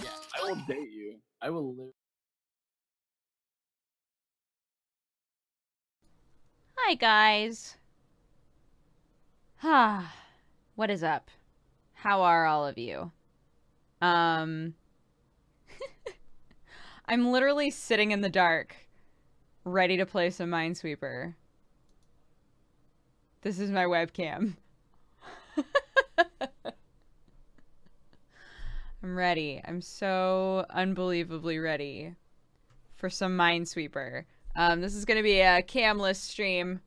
Yeah, I will date you. I will live. Hi, guys. Ah, what is up? How are all of you? Um, I'm literally sitting in the dark, ready to play some Minesweeper. This is my webcam. I'm ready. I'm so unbelievably ready for some Minesweeper. This is gonna be a camless stream.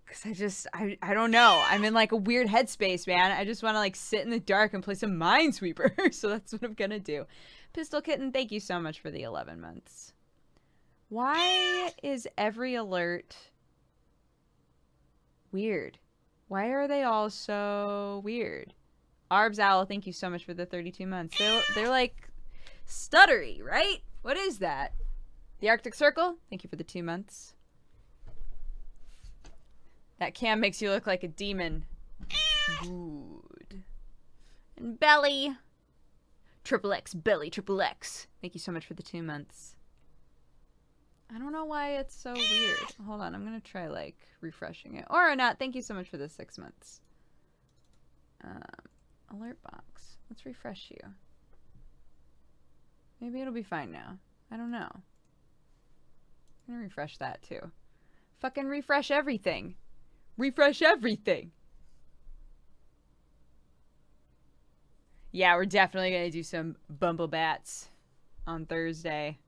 Cause I don't know. I'm in like a weird headspace, man. I just want to like sit in the dark and play some Minesweeper. So that's what I'm gonna do. Pistol Kitten, thank you so much for the 11 months. Why is every alert weird? Why are they all so weird? Arbs Owl, thank you so much for the 32 months. They're like stuttery, right? What is that? The Arctic Circle, thank you for the 2 months. That cam makes you look like a demon. Good. And Belly. Triple X, Belly, Triple X. Thank you so much for the 2 months. I don't know why it's so weird. Hold on, I'm gonna try like refreshing it. Or not, thank you so much for the 6 months. Alert box. Let's refresh you. Maybe it'll be fine now. I don't know. I'm gonna refresh that too. Fucking refresh everything. Refresh everything. Yeah, we're definitely gonna do some Bumblebats on Thursday.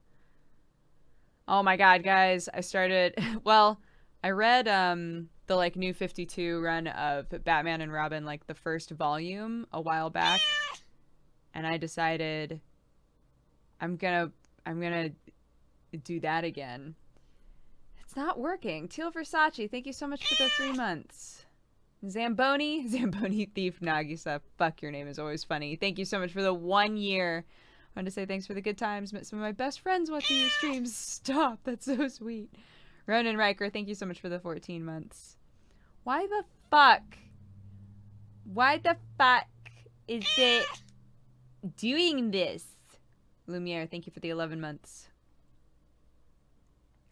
Oh my god, guys. I started... Well, I read the like New 52 run of Batman and Robin, like the first volume a while back. And I decided I'm gonna do that again. It's not working. Teal Versace, thank you so much for the 3 months. Zamboni Thief Nagisa, fuck, your name is always funny. Thank you so much for the 1 year. I wanted to say thanks for the good times. Met some of my best friends watching your streams. Stop, that's so sweet. Ronan Riker, thank you so much for the 14 months. Why the fuck? Why the fuck is it doing this? Lumiere, thank you for the 11 months.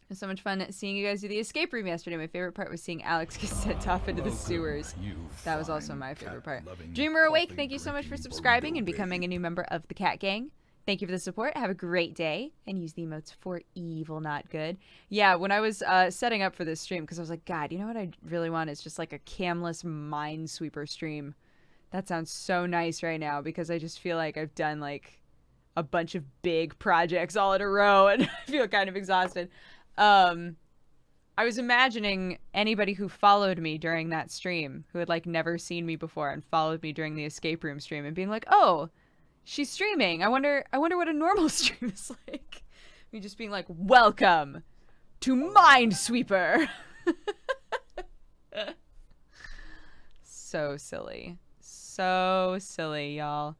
It was so much fun seeing you guys do the escape room yesterday. My favorite part was seeing Alex get sent off into the sewers. That was also my favorite part. Dreamer Awake, thank you so much for subscribing and becoming a new member of the Cat Gang. Thank you for the support. Have a great day. And use the emotes for evil, not good. Yeah, when I was setting up for this stream, because I was like, God, you know what I really want is just like a camless Minesweeper stream. That sounds so nice right now, because I just feel like I've done like a bunch of big projects all in a row, and I feel kind of exhausted. I was imagining anybody who followed me during that stream, who had like never seen me before and followed me during the escape room stream, and being like, oh, she's streaming. I wonder what a normal stream is like. Me just being like, welcome to Minesweeper. So silly. So silly, y'all.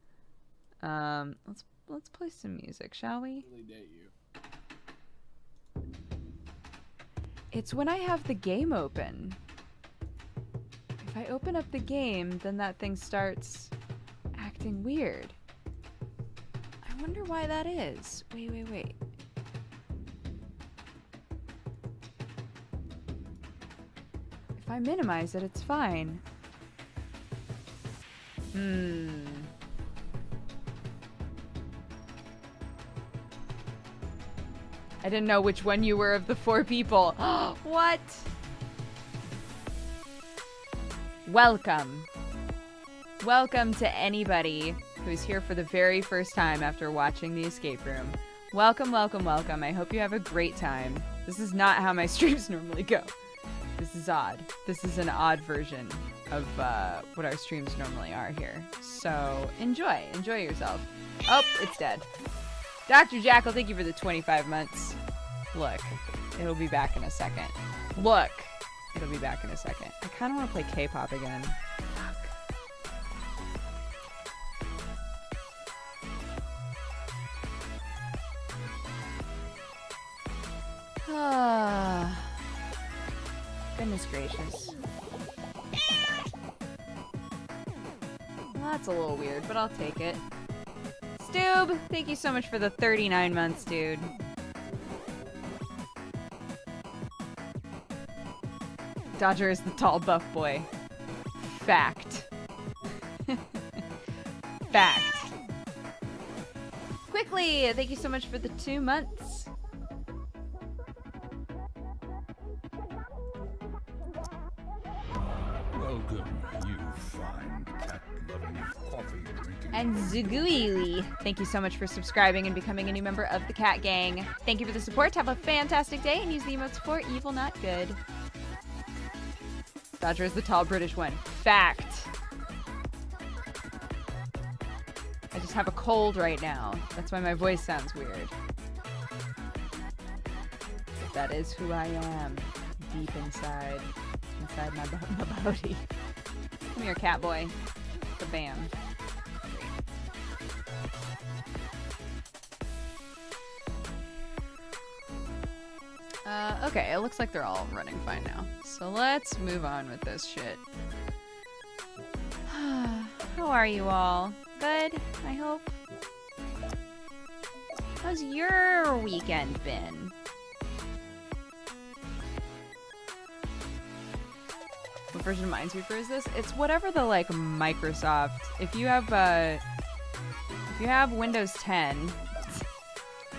Let's play some music, shall we? Really date you. It's when I have the game open. If I open up the game, then that thing starts acting weird. I wonder why that is. Wait. If I minimize it, it's fine. I didn't know which one you were of the 4 people. What? Welcome. Welcome to anybody who's here for the very first time after watching the escape room. Welcome, welcome, welcome. I hope you have a great time. This is not how my streams normally go. This is odd. This is an odd version of what our streams normally are here. So enjoy. Enjoy yourself. Oh, it's dead. Dr. Jackal, thank you for the 25 months. Look, it'll be back in a second. Look, it'll be back in a second. I kind of want to play K-pop again. Fuck. Goodness gracious. Well, that's a little weird, but I'll take it. Stoob, thank you so much for the 39 months, dude. Dodger is the tall buff boy. Fact. Fact. Quickly, thank you so much for the 2 months. Welcome, you fine cat-loving, coffee-drinking... And Zuguili, thank you so much for subscribing and becoming a new member of the Cat Gang. Thank you for the support. Have a fantastic day and use the emotes for evil, not good. Dodger is the tall British one. Fact. I just have a cold right now. That's why my voice sounds weird. But that is who I am. Deep inside. Inside my body. Come here, cat boy. Bam. Okay, it looks like they're all running fine now. So let's move on with this shit. How are you all? Good, I hope. How's your weekend been? What version of Minesweeper is this? It's whatever the like Microsoft. If you have Windows 10,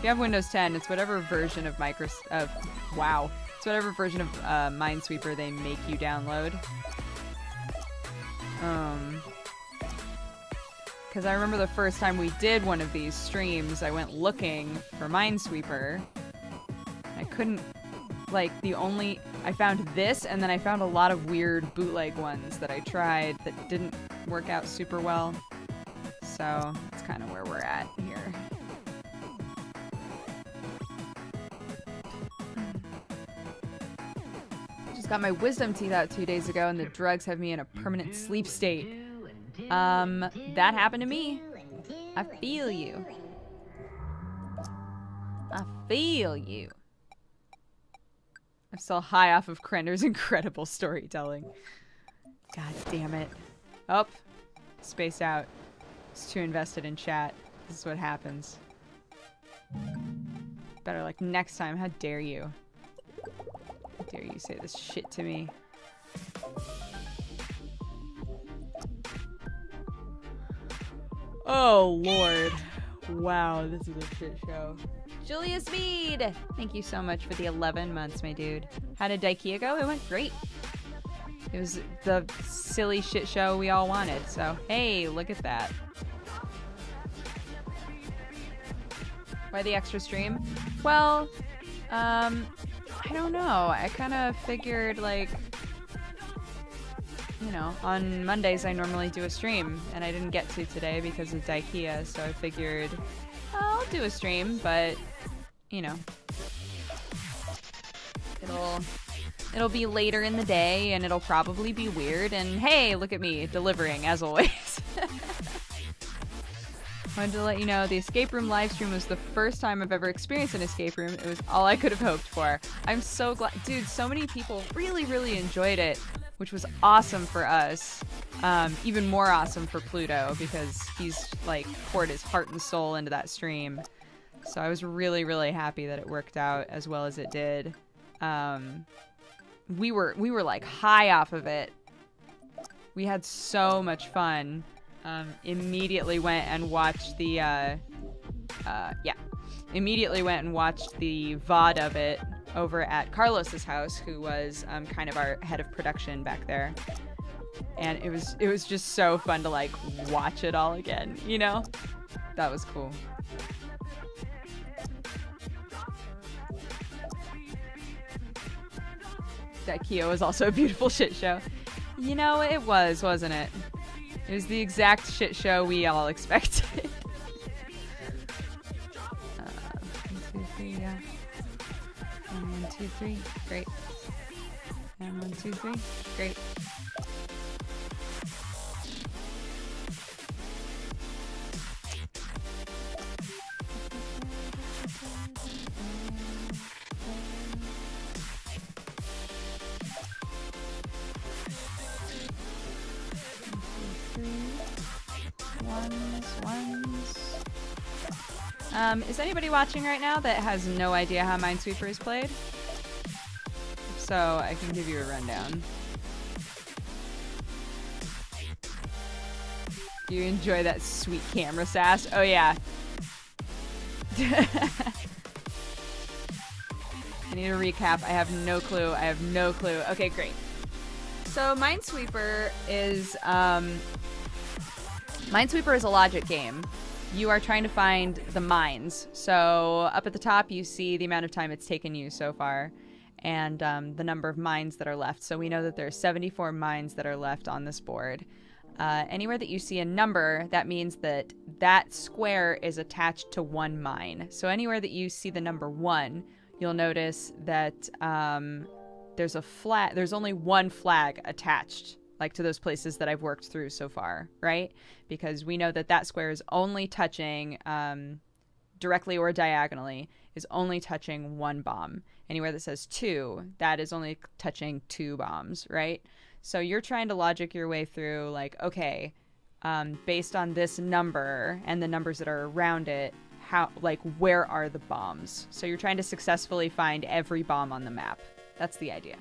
it's whatever version of wow. It's whatever version of Minesweeper they make you download. Because I remember the first time we did one of these streams, I went looking for Minesweeper. I couldn't, like, I found this, and then I found a lot of weird bootleg ones that I tried that didn't work out super well. So, that's kind of where we're at here. Just got my wisdom teeth out 2 days ago, and the drugs have me in a permanent sleep state. That happened to me. I feel you. I feel you. I'm still high off of Krender's incredible storytelling. God damn it. Oh, spaced out. It's too invested in chat. This is what happens. Better like next time. How dare you? How dare you say this shit to me? Oh, Lord. Wow, this is a shit show. Julius Mead! Thank you so much for the 11 months, my dude. How did Daikea go? It went great. It was the silly shit show we all wanted, so hey, look at that. Why the extra stream? Well, I don't know. I kind of figured, like, you know, on Mondays I normally do a stream, and I didn't get to today because of Daikea, so I figured I'll do a stream, but, you know, it'll be later in the day, and it'll probably be weird, and hey, look at me, delivering, as always. Wanted to let you know, the escape room live stream was the first time I've ever experienced an escape room. It was all I could have hoped for. I'm so glad. Dude, so many people really, really enjoyed it, which was awesome for us. Even more awesome for Pluto, because he's, like, poured his heart and soul into that stream. So I was really, really happy that it worked out as well as it did. We were like, high off of it. We had so much fun. Immediately went and watched the, immediately went and watched the VOD of it over at Carlos's house, who was kind of our head of production back there. And it was just so fun to, like, watch it all again, you know? That was cool. Daikea was also a beautiful shit show. You know, it was, wasn't it? It was the exact shit show we all expected. 1, 2, 3, yeah. And 1, 2, 3, great. And 1, 2, 3, great. Ones. Is anybody watching right now that has no idea how Minesweeper is played? If so, I can give you a rundown. You enjoy that sweet camera sass? Oh yeah. I need a recap. I have no clue. I have no clue. Okay, great. So Minesweeper is a logic game. You are trying to find the mines. So up at the top, you see the amount of time it's taken you so far, and the number of mines that are left. So we know that there are 74 mines that are left on this board. Anywhere that you see a number, that means that that square is attached to one mine. So anywhere that you see the number 1, you'll notice that there's a flag. There's only one flag attached, like to those places that I've worked through so far, right? Because we know that that square is only touching directly or diagonally, is only touching one bomb. Anywhere that says 2, that is only touching 2 bombs, right? So you're trying to logic your way through, like, okay, based on this number and the numbers that are around it, where are the bombs? So you're trying to successfully find every bomb on the map. That's the idea.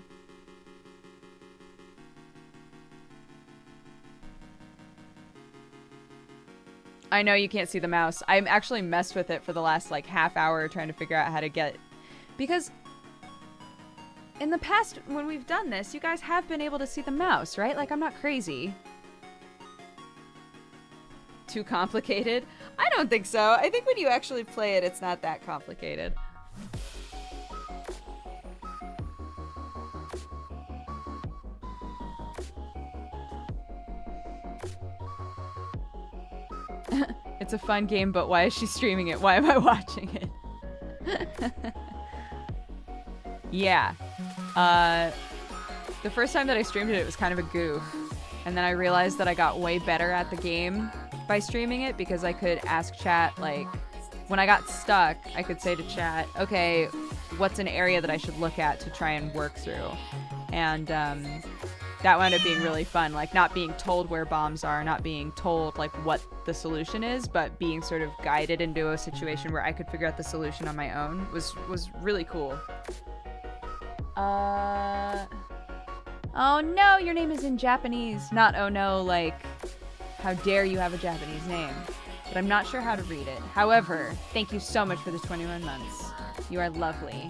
I know you can't see the mouse. I'm actually messed with it for the last, like, half hour trying to figure out how to get... Because... in the past, when we've done this, you guys have been able to see the mouse, right? Like, I'm not crazy. Too complicated? I don't think so. I think when you actually play it, it's not that complicated. It's a fun game, but why is she streaming it? Why am I watching it? Yeah. The first time that I streamed it, it was kind of a goof. And then I realized that I got way better at the game by streaming it because I could ask chat, like, when I got stuck, I could say to chat, okay, what's an area that I should look at to try and work through? And that wound up being really fun, like not being told where bombs are, not being told like what the solution is, but being sort of guided into a situation where I could figure out the solution on my own was really cool. Oh no, your name is in Japanese. Not oh no, like, how dare you have a Japanese name. But I'm not sure how to read it. However, thank you so much for the 21 months. You are lovely.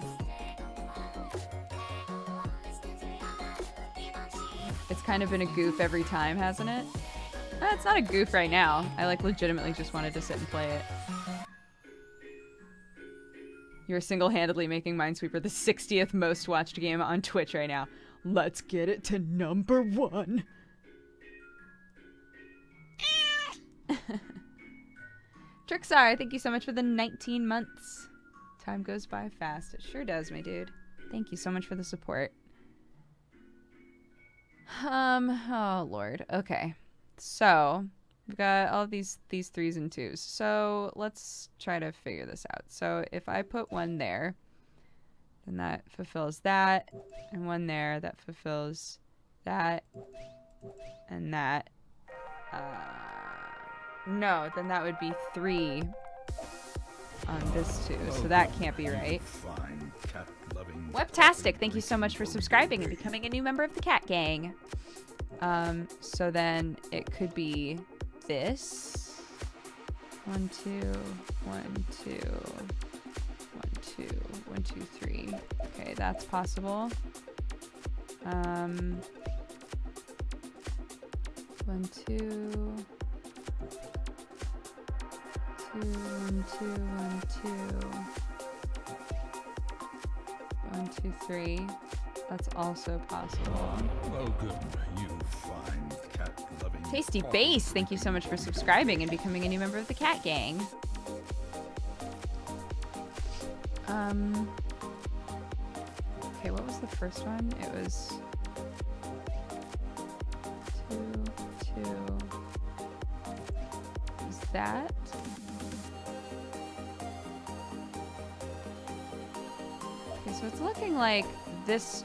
It's kind of been a goof every time, hasn't it? It's not a goof right now. I like legitimately just wanted to sit and play it. You're single-handedly making Minesweeper the 60th most watched game on Twitch right now. Let's get it to number 1. Trixar, thank you so much for the 19 months. Time goes by fast. It sure does, my dude. Thank you so much for the support. Oh lord. Okay. So, we've got all these 3s and 2s. So, let's try to figure this out. So, if I put 1 there, then that fulfills that, and 1 there, that fulfills that, and that. No, then that would be 3 on this 2, so that can't be right. Webtastic, thank you so much for subscribing and becoming a new member of the Cat Gang. So then it could be this. 1, 2, 1, 2, 1, 2, 1, 2, 3. Okay, that's possible. 1, 2, 2, 1, 2, 1, 2. 1, 2, 3. That's also possible. Welcome, you fine cat-loving. Tasty Base, thank you so much for subscribing and becoming a new member of the Cat Gang. Okay, what was the first one? It was 2, 2. Is that? Okay, so it's looking like this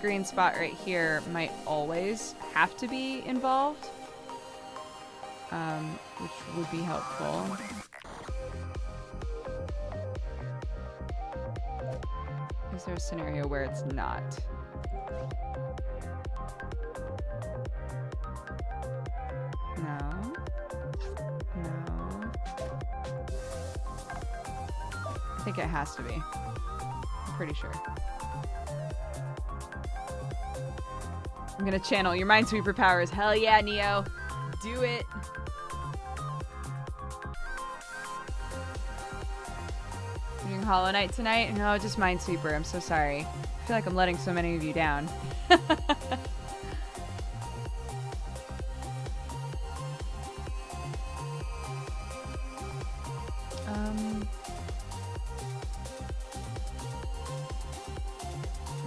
green spot right here might always have to be involved, which would be helpful. Is there a scenario where it's not? No. No. I think it has to be. I'm pretty sure. I'm gonna channel your Minesweeper powers. Hell yeah, Neo. Do it. You're doing Hollow Knight tonight? No, just Minesweeper. I'm so sorry. I feel like I'm letting so many of you down.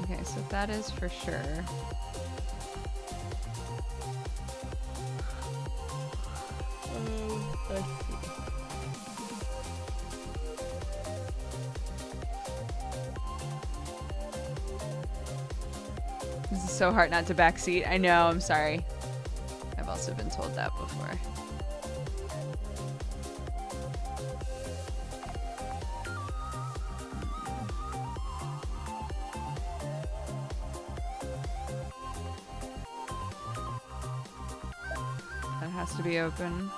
Okay, so that is for sure. Let's see. This is so hard not to backseat. I know, I'm sorry. I've also been told that before. That has to be open.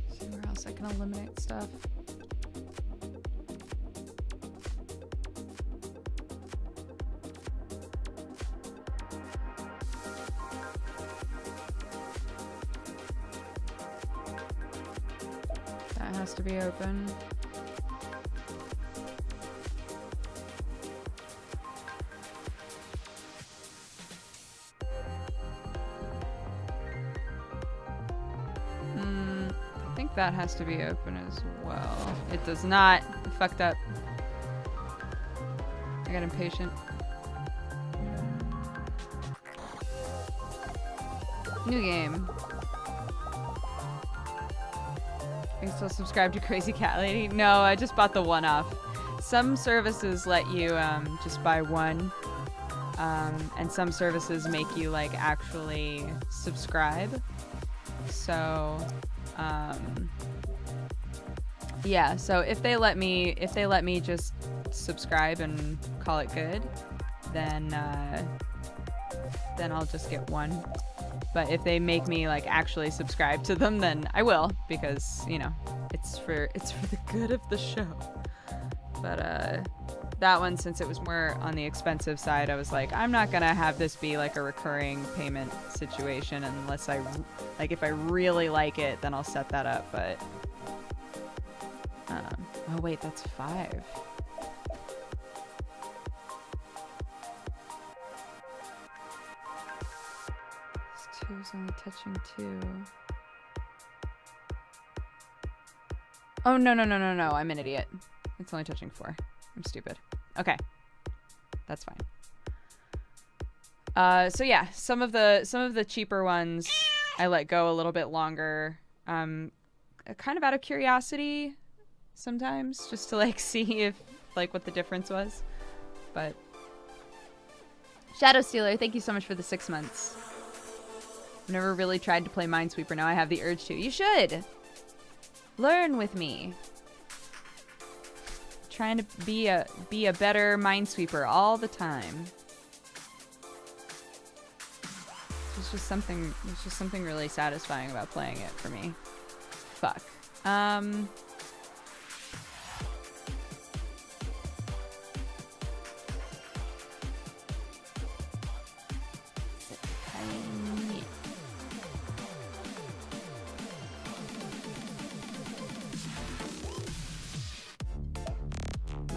See where else I can eliminate stuff. That has to be open. I think that has to be open as well. It does not. I fucked up. I got impatient. New game. Are you still subscribed to Crazy Cat Lady? No, I just bought the one-off. Some services let you just buy one. And some services make you like actually subscribe. So yeah, so if they let me just subscribe and call it good, then I'll just get one. But if they make me like actually subscribe to them, then I will, because you know it's for the good of the show. But that one, since it was more on the expensive side, I was like, I'm not gonna have this be like a recurring payment situation unless if I really like it, then I'll set that up. But oh wait, that's 5. This 2 is only touching 2. Oh no, I'm an idiot. It's only touching 4. I'm stupid. Okay, that's fine. So yeah, some of the cheaper ones I let go a little bit longer, kind of out of curiosity sometimes, just to like see if like what the difference was. But Shadow Stealer, thank you so much for the 6 months. I've never really tried to play Minesweeper. Now I have the urge to. You should learn with me. Trying to be a better Minesweeper all the time. There's just something really satisfying about playing it for me. Fuck.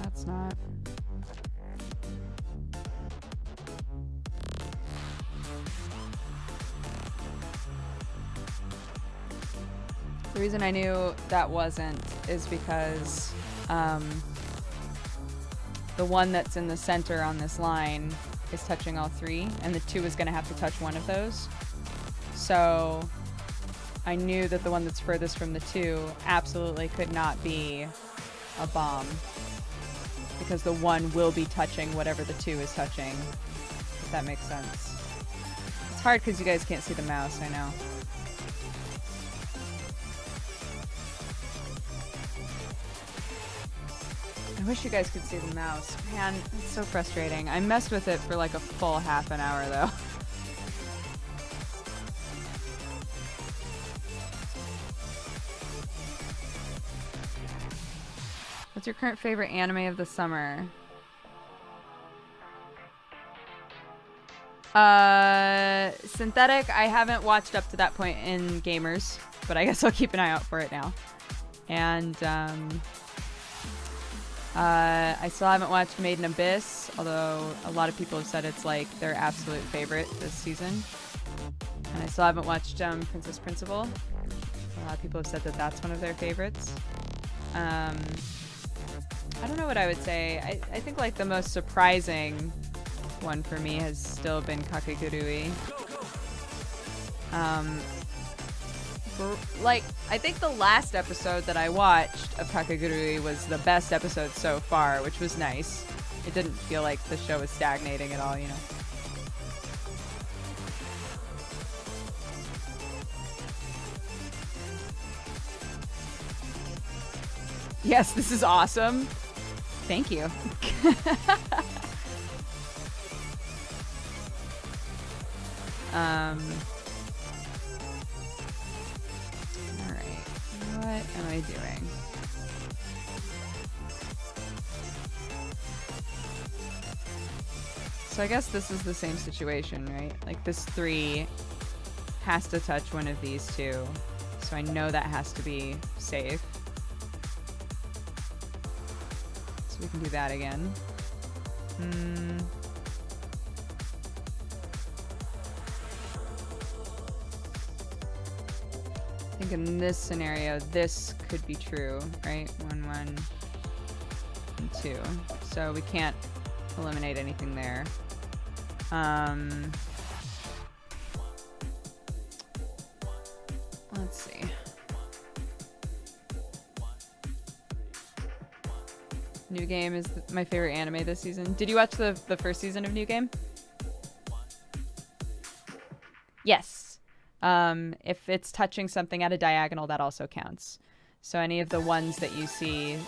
That's not. The reason I knew that wasn't is because the one that's in the center on this line is touching all 3, and the 2 is going to have to touch one of those. So I knew that the one that's furthest from the 2 absolutely could not be a bomb, because the 1 will be touching whatever the 2 is touching, if that makes sense. It's hard because you guys can't see the mouse, I know. I wish you guys could see the mouse. Man, it's so frustrating. I messed with it for like a full half an hour though. What's your current favorite anime of the summer? Synthetic, I haven't watched up to that point in Gamers, but I guess I'll keep an eye out for it now. And I still haven't watched Made in Abyss, although a lot of people have said it's like their absolute favorite this season. And I still haven't watched Princess Principal. A lot of people have said that that's one of their favorites. I don't know what I would say. I think like the most surprising one for me has still been Kakegurui. Like, I think the last episode that I watched of Kakegurui was the best episode so far, which was nice. It didn't feel like the show was stagnating at all, you know. Yes, this is awesome. Thank you. Alright. What am I doing? So I guess this is the same situation, right? Like this 3 has to touch one of these two. So I know that has to be safe. So we can do that again. I think in this scenario, this could be true, right? 1, 1, and 2. So we can't eliminate anything there. Let's see. New Game is my favorite anime this season. Did you watch the first season of New Game? Yes. If it's touching something at a diagonal, that also counts. So any of the ones that you see,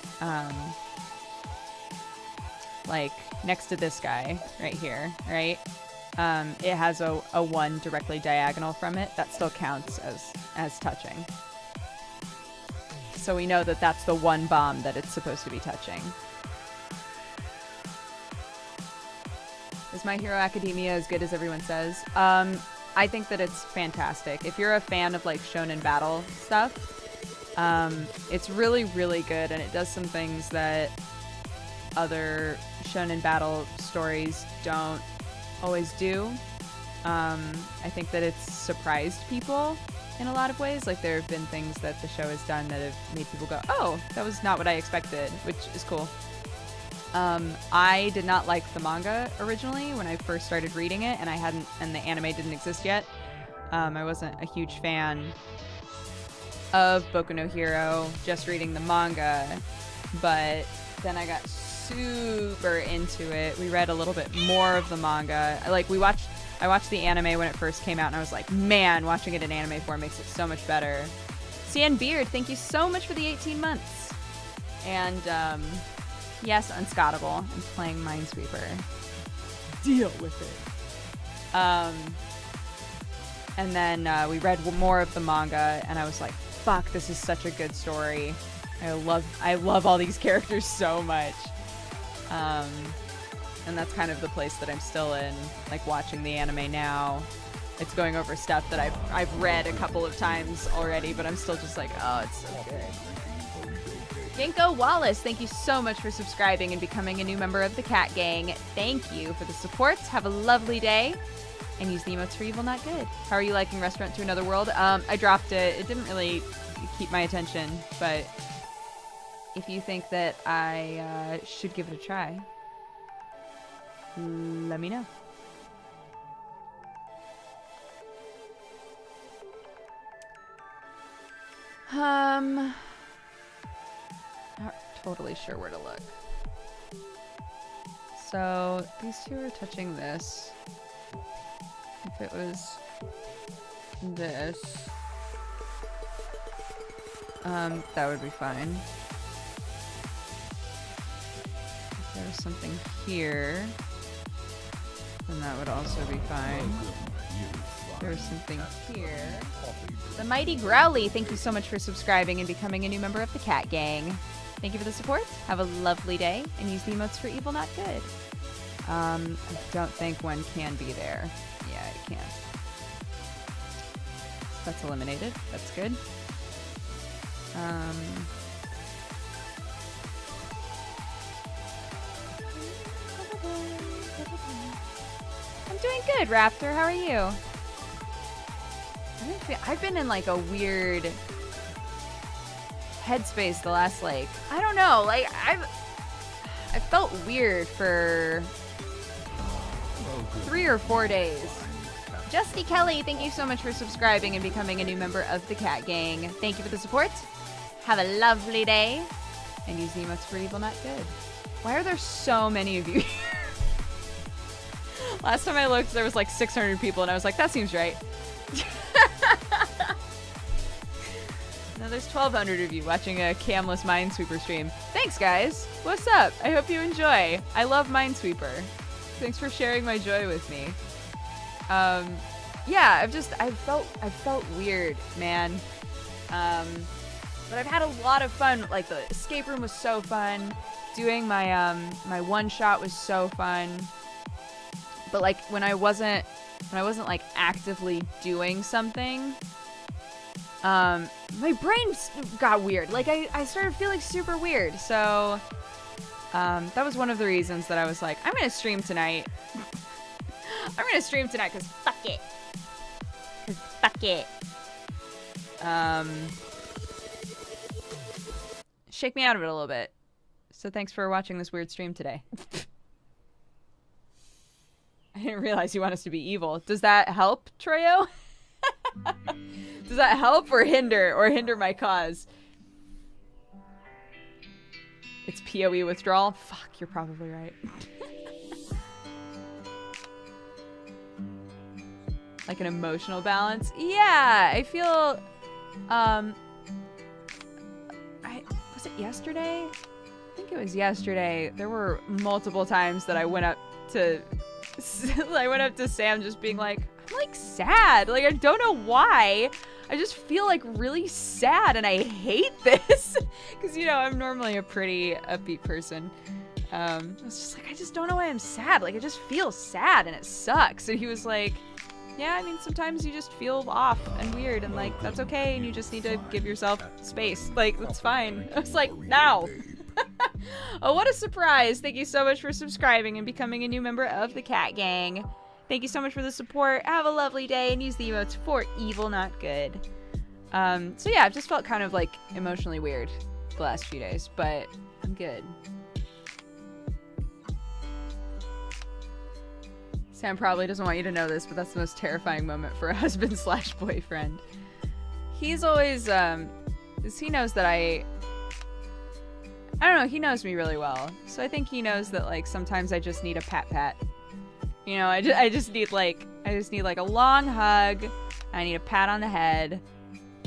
like next to this guy right here, right? It has a 1 directly diagonal from it. That still counts as touching. So we know that that's the 1 bomb that it's supposed to be touching. Is My Hero Academia as good as everyone says? I think that it's fantastic. If you're a fan of like shonen battle stuff, it's really, really good, and it does some things that other shonen battle stories don't always do. I think that it's surprised people in a lot of ways. Like there have been things that the show has done that have made people go, oh, that was not what I expected, which is cool. I did not like the manga originally when I first started reading it, and the anime didn't exist yet. I wasn't a huge fan of Boku no Hero, just reading the manga, but then I got super into it. We read a little bit more of the manga. I watched the anime when it first came out, and I was like, man, watching it in anime form makes it so much better. CN Beard, thank you so much for the 18 months. And, yes, Unscottable. I'm playing Minesweeper. Deal with it. And then we read more of the manga, and I was like, fuck, this is such a good story. I love all these characters so much. And that's kind of the place that I'm still in, like watching the anime now. It's going over stuff that I've read a couple of times already, but I'm still just like, oh, it's so good. Ginkgo Wallace, thank you so much for subscribing and becoming a new member of the Cat Gang. Thank you for the support. Have a lovely day. And use the emotes for evil, not good. How are you liking Restaurant to Another World? I dropped it. It didn't really keep my attention, but if you think that I should give it a try, let me know. Not totally sure where to look. So these two are touching this. If it was this. That would be fine. If there was something here, then that would also be fine. There's something here. The Mighty Growly, thank you so much for subscribing and becoming a new member of the Cat Gang. Thank you for the support. Have a lovely day, and use the emotes for evil, not good. I don't think one can be there. Yeah, it can't. So that's eliminated. That's good. I'm doing good, Raptor. How are you? I've been in like a weird headspace the last like, I don't know, like I felt weird for 3 or 4 days. Justy Kelly, thank you so much for subscribing and becoming a new member of the Cat Gang. Thank you for the support. Have a lovely day. And use the emotes for evil, not good. Why are there so many of you here? Last time I looked, there was like 600 people, and I was like, that seems right. Now there's 1,200 of you watching a camless Minesweeper stream. Thanks, guys. What's up? I hope you enjoy. I love Minesweeper. Thanks for sharing my joy with me. Yeah, I felt weird, man. But I've had a lot of fun. Like the escape room was so fun. Doing my my one shot was so fun. But like when I wasn't like actively doing something, my brain got weird. Like I started feeling super weird. So that was one of the reasons that I was like, I'm gonna stream tonight. I'm gonna stream tonight because fuck it. Because fuck it. Shake me out of it a little bit. So thanks for watching this weird stream today. I didn't realize you want us to be evil. Does that help, Troyo? Does that help or hinder my cause? It's PoE withdrawal? Fuck, you're probably right. Like an emotional balance? Yeah, I feel, was it yesterday? I think it was yesterday. There were multiple times that I went up to Sam just being like, I'm like sad. Like, I don't know why. I just feel like really sad and I hate this. Because, you know, I'm normally a pretty upbeat person. I was just like, I just don't know why I'm sad. Like, I just feel sad and it sucks. And he was like, yeah, I mean, sometimes you just feel off and weird and like, that's okay. And you just need to give yourself space. Like, that's fine. I was like, now. Oh, what a surprise. Thank you so much for subscribing and becoming a new member of the Cat Gang. Thank you so much for the support. Have a lovely day and use the emotes for evil, not good. So yeah, I've just felt kind of like emotionally weird the last few days, but I'm good. Sam probably doesn't want you to know this, but that's the most terrifying moment for a husband/boyfriend. He's always, he knows that I don't know, he knows me really well. So I think he knows that, like, sometimes I just need a pat. You know, I just need like a long hug. I need a pat on the head.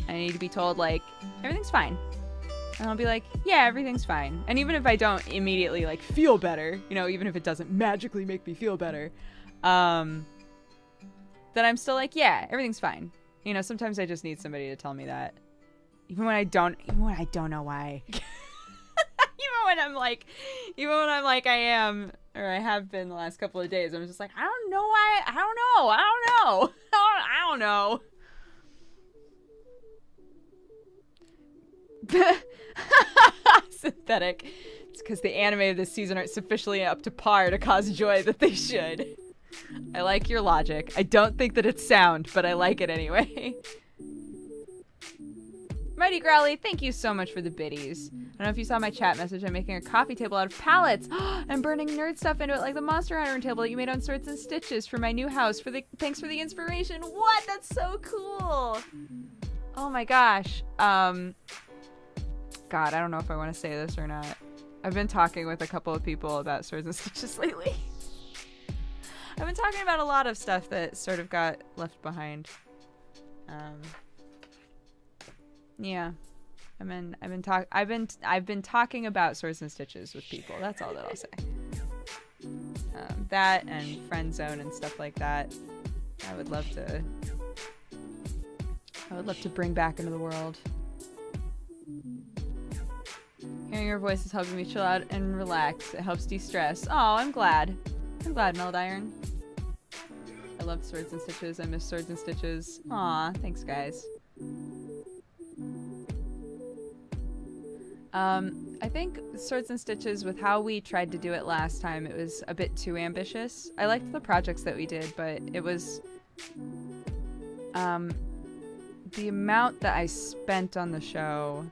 I need to be told, like, everything's fine. And I'll be like, yeah, everything's fine. And even if I don't immediately, like, feel better, you know, even if it doesn't magically make me feel better, then I'm still like, yeah, everything's fine. You know, sometimes I just need somebody to tell me that. Even when I don't know why. Even when I'm like I am, or I have been the last couple of days, I'm just like, I don't know why, I don't know. Synthetic. It's because the anime of this season aren't sufficiently up to par to cause joy that they should. I like your logic. I don't think that it's sound, but I like it anyway. Mighty Growly, thank you so much for the biddies. I don't know if you saw my chat message. I'm making a coffee table out of pallets and burning nerd stuff into it like the Monster Hunter table that you made on Swords and Stitches for my new house. Thanks for the inspiration. What? That's so cool. Oh my gosh. God, I don't know if I want to say this or not. I've been talking with a couple of people about Swords and Stitches lately. I've been talking about a lot of stuff that sort of got left behind. Yeah. I've been talking about Swords and Stitches with people. That's all that I'll say. That and Friend Zone and stuff like that. I would love to bring back into the world. Hearing your voice is helping me chill out and relax. It helps de-stress. Oh, I'm glad. I'm glad, Melodiron. I loved Swords and Stitches. I miss Swords and Stitches. Aw, thanks, guys. I think Swords and Stitches, with how we tried to do it last time, it was a bit too ambitious. I liked the projects that we did, but it was... the amount that I spent on the show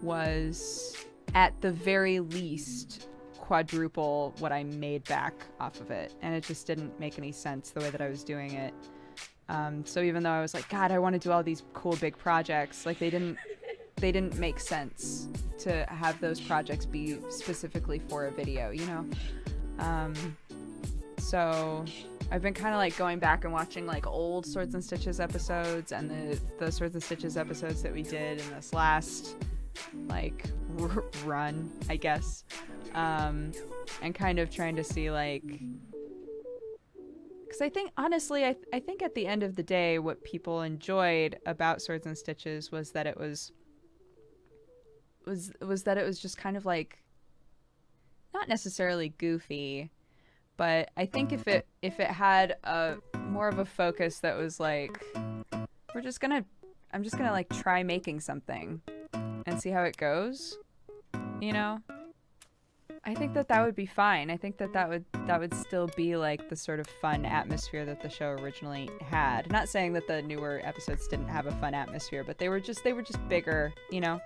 was, at the very least, quadruple what I made back off of it. And it just didn't make any sense the way that I was doing it. So even though I was like, God, I want to do all these cool big projects, like they didn't make sense to have those projects be specifically for a video, you know? So I've been kind of like going back and watching like old Swords and Stitches episodes and the Swords and Stitches episodes that we did in this last like run, I guess. And kind of trying to see like, because I think honestly, I think at the end of the day, what people enjoyed about Swords and Stitches was that it was that it was just kind of like, not necessarily goofy, but I think if it had a more of a focus that was like, I'm just gonna like try making something and see how it goes, you know, I think that would be fine. I think that would still be like the sort of fun atmosphere that the show originally had. Not saying that the newer episodes didn't have a fun atmosphere, but they were just bigger, you know.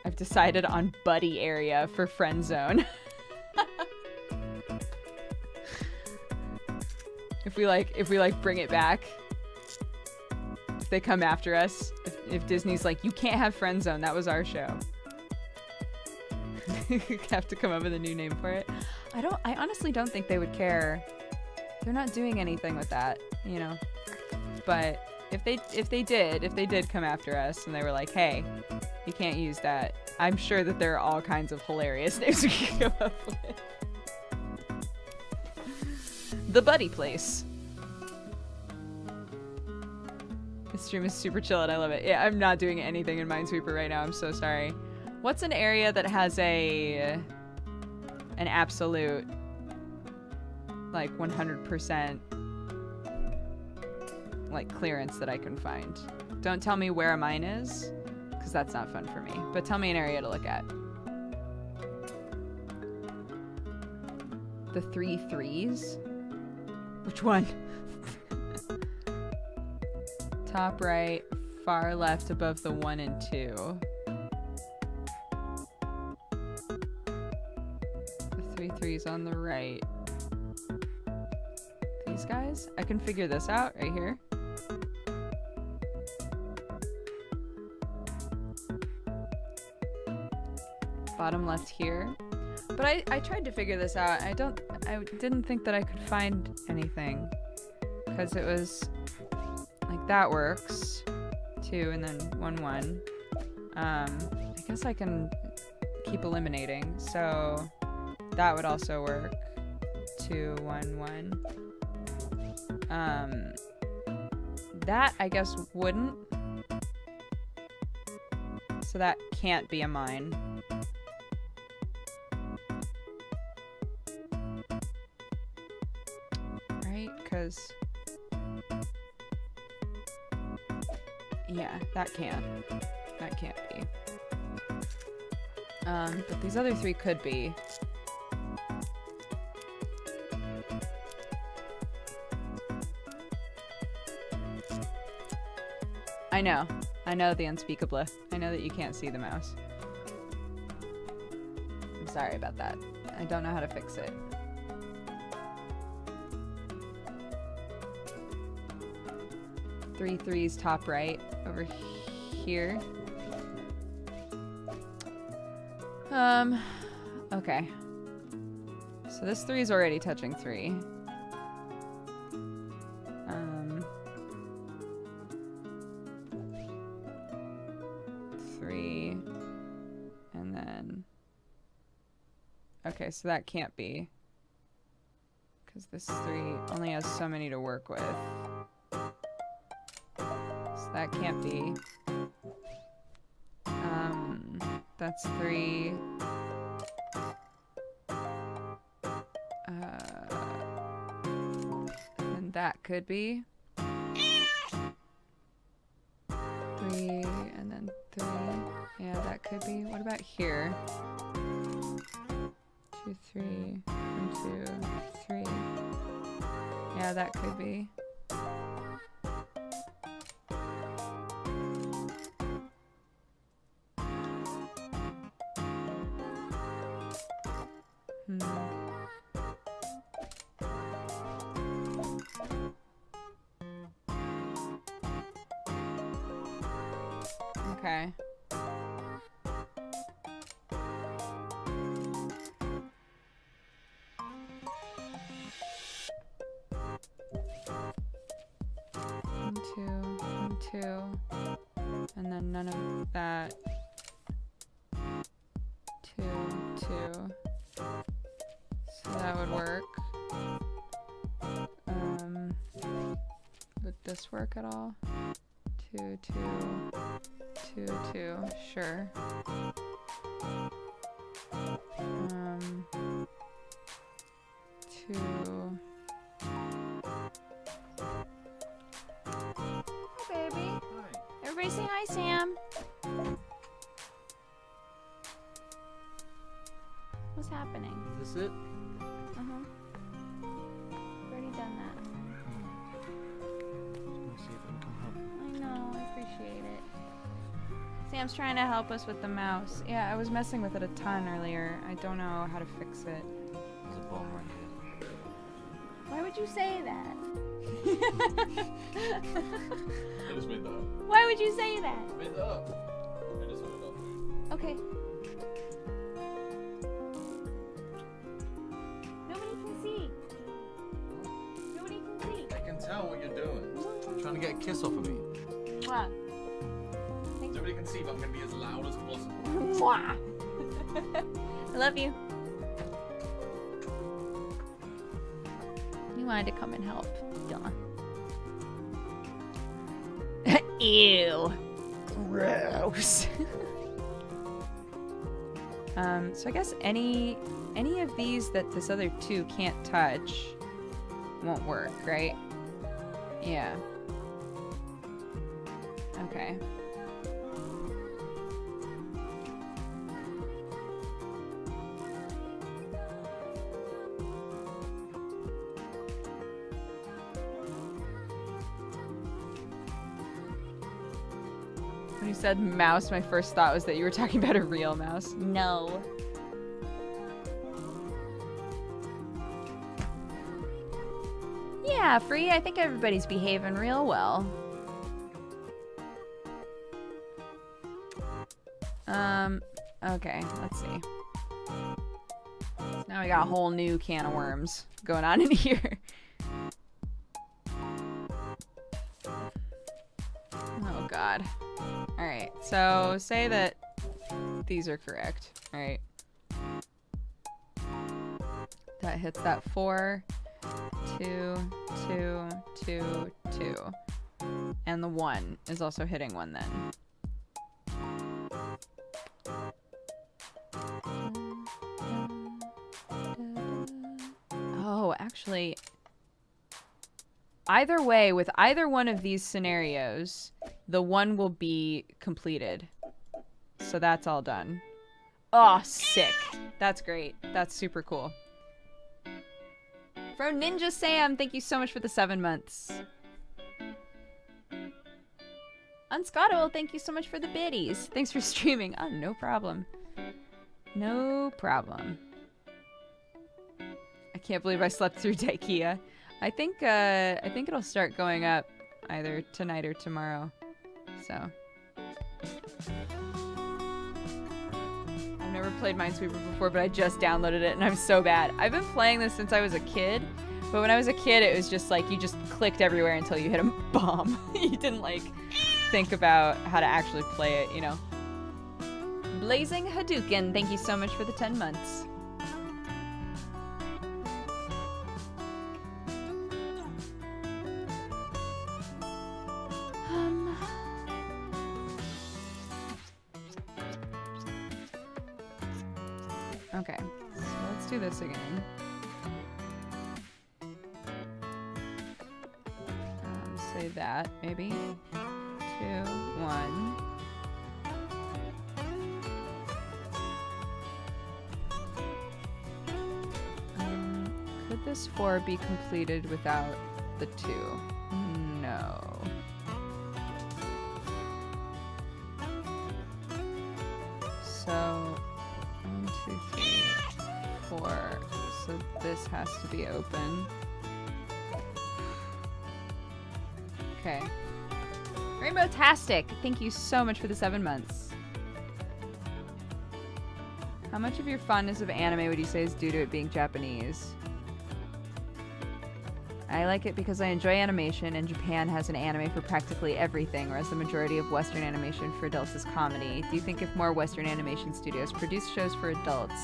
I've decided on buddy area for Friend Zone. If we bring it back, if they come after us, if Disney's like, you can't have Friend Zone, that was our show. Have to come up with a new name for it. I honestly don't think they would care. They're not doing anything with that, you know. But if they did come after us and they were like, hey, you can't use that, I'm sure that there are all kinds of hilarious names we can come up with. The Buddy Place. This stream is super chill and I love it. Yeah, I'm not doing anything in Minesweeper right now. I'm so sorry. What's an area that has an absolute, like 100% like clearance that I can find? Don't tell me where a mine is, because that's not fun for me. But tell me an area to look at. The 3 3s? Which one? Top right, far left above the 1 and 2. The 3 3s on the right. These guys? I can figure this out right here. Bottom left here. But I tried to figure this out. I didn't think that I could find anything, because it was like, that works 2 and then 1 1. I guess I can keep eliminating, so that would also work. 2 1 1. That I guess wouldn't, so that can't be a mine. Because yeah, that can't be. But these other 3 could be. I know the unspeakable. I know that you can't see the mouse. I'm sorry about that. I don't know how to fix it. 3 3s top right over here. Okay. So this 3 is already touching 3. Okay, so that can't be. Because this 3 only has so many to work with. So that can't be. That's 3. And that could be. 3, and then 3. Yeah, that could be. What about here? 2, 3, 1, 2, 3. Yeah, that could be. Okay. One, two, and then none of that. 2, 2. So that would work. Would this work at all? 2, 2, 2, 2. Sure. 2. Hey, baby. Hi. Everybody say hi, Sam. What's happening? Is this it? I've already done that. Let's see if I can come help. I know, I appreciate it. Sam's trying to help us with the mouse. Yeah, I was messing with it a ton earlier. I don't know how to fix it. There's a bone right here. Why would you say that? I just made that up. Why would you say that? I made that up. I just made it up. Okay. Nobody can see. Nobody can see. I can tell what you're doing. You're trying to get a kiss off of me. Mwah. Nobody can see, but I'm gonna be as loud as possible. Mwah. I love you. You wanted to come and help. Duh. Ew. Gross. So I guess any of these that this other 2 can't touch won't work, right? Yeah. Okay. When you said mouse, my first thought was that you were talking about a real mouse. No. Yeah, Free, I think everybody's behaving real well. Okay, let's see. Now we got a whole new can of worms going on in here. Oh god. Alright, so say that these are correct, right? That hits that 4, 2, 2, 2, 2. And the 1 is also hitting 1 then. Oh, actually, either way, with either one of these scenarios, the 1 will be completed. So that's all done. Oh, sick. That's great. That's super cool. From Ninja Sam, thank you so much for the 7 months. Unscottable, thank you so much for the biddies. Thanks for streaming. Oh, no problem. No problem. I can't believe I slept through Daikia. I think it'll start going up either tonight or tomorrow. So I've never played Minesweeper before, but I just downloaded it and I'm so bad. I've been playing this since I was a kid, but when I was a kid it was just like you just clicked everywhere until you hit a bomb. You didn't like think about how to actually play it, you know. Blazing Hadouken, thank you so much for the 10 months. Okay, so let's do this again. Say that, maybe. 2, 1. Could this 4 be completed without the 2? No. So, 1, 2, 3, 4. So this has to be open. Okay. Rainbow-tastic! Thank you so much for the 7 months. How much of your fondness of anime would you say is due to it being Japanese? I like it because I enjoy animation, and Japan has an anime for practically everything, whereas the majority of Western animation for adults is comedy. Do you think if more Western animation studios produced shows for adults,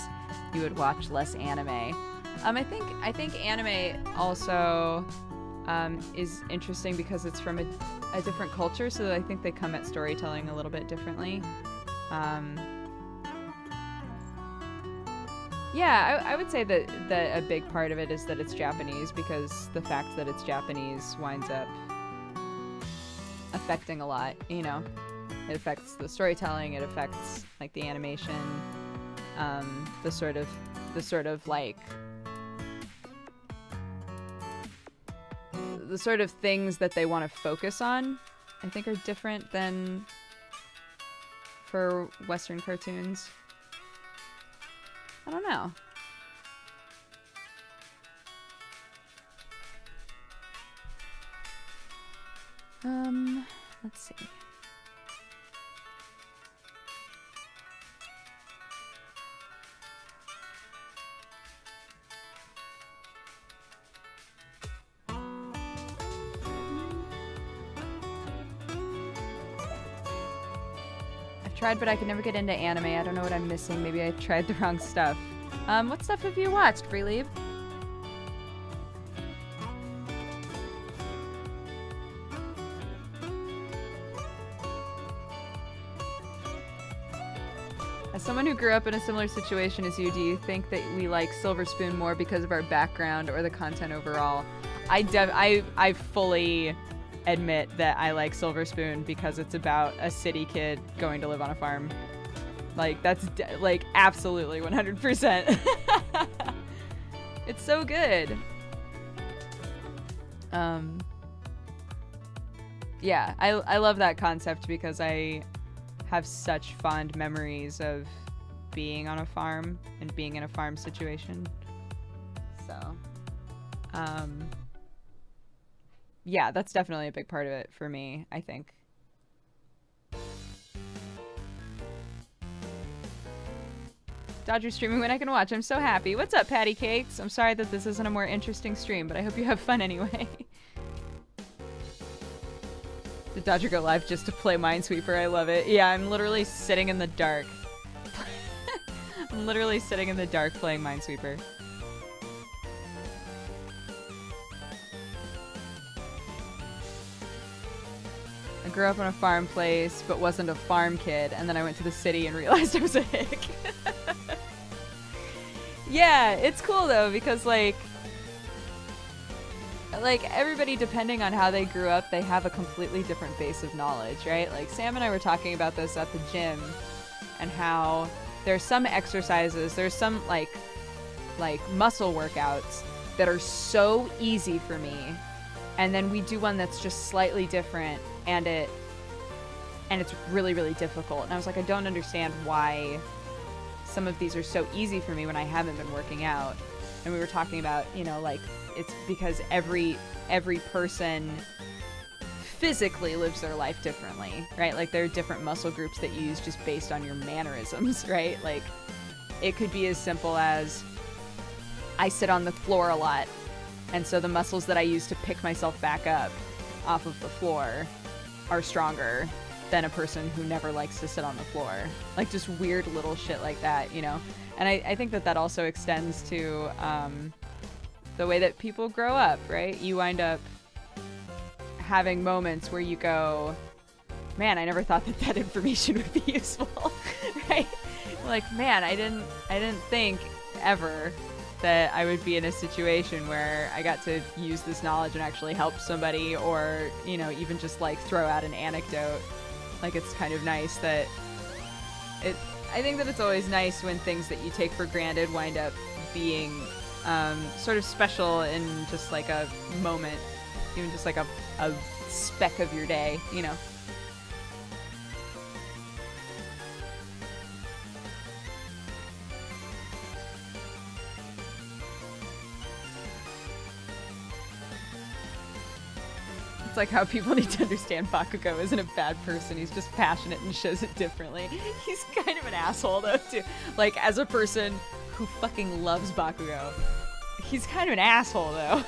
you would watch less anime? I think anime also is interesting because it's from a different culture, so I think they come at storytelling a little bit differently. Yeah, I would say that a big part of it is that it's Japanese, because the fact that it's Japanese winds up affecting a lot, you know? It affects the storytelling, it affects, like, the animation, the sort of, like, the sort of things that they want to focus on, I think, are different than for Western cartoons. I don't know. Let's see. Tried, but I could never get into anime. I don't know what I'm missing. Maybe I tried the wrong stuff. What stuff have you watched, Freelieve? As someone who grew up in a similar situation as you, do you think that we like Silver Spoon more because of our background or the content overall? I fully admit that I like Silver Spoon because it's about a city kid going to live on a farm. Like, that's like absolutely 100%. It's so good. Yeah, I love that concept because I have such fond memories of being on a farm and being in a farm situation. So, yeah, that's definitely a big part of it for me, I think. Dodger streaming when I can watch. I'm so happy. What's up, Patty Cakes? I'm sorry that this isn't a more interesting stream, but I hope you have fun anyway. Did Dodger go live just to play Minesweeper? I love it. Yeah, I'm literally sitting in the dark. I'm literally sitting in the dark playing Minesweeper. I grew up in a farm place, but wasn't a farm kid, and then I went to the city and realized I was a hick. Yeah, it's cool though, because like everybody, depending on how they grew up, they have a completely different base of knowledge, right? Like Sam and I were talking about this at the gym, and how there's some exercises, there's some like muscle workouts that are so easy for me, and then we do one that's just slightly different, and it's really, really difficult. And I was like, I don't understand why some of these are so easy for me when I haven't been working out. And we were talking about, you know, like, it's because every person physically lives their life differently, right? Like, there are different muscle groups that you use just based on your mannerisms, right? Like, it could be as simple as I sit on the floor a lot, and so the muscles that I use to pick myself back up off of the floor are stronger than a person who never likes to sit on the floor. Like, just weird little shit like that, you know? And I think that also extends to the way that people grow up, right? You wind up having moments where you go, man, I never thought that information would be useful, right? Like, man, I didn't think ever that I would be in a situation where I got to use this knowledge and actually help somebody, or, you know, even just like throw out an anecdote. Like, it's kind of nice that I think that it's always nice when things that you take for granted wind up being sort of special in just like a moment, even just like a speck of your day, you know. It's like how people need to understand Bakugo isn't a bad person. He's just passionate and shows it differently. He's kind of an asshole, though, too. Like, as a person who fucking loves Bakugo, he's kind of an asshole, though.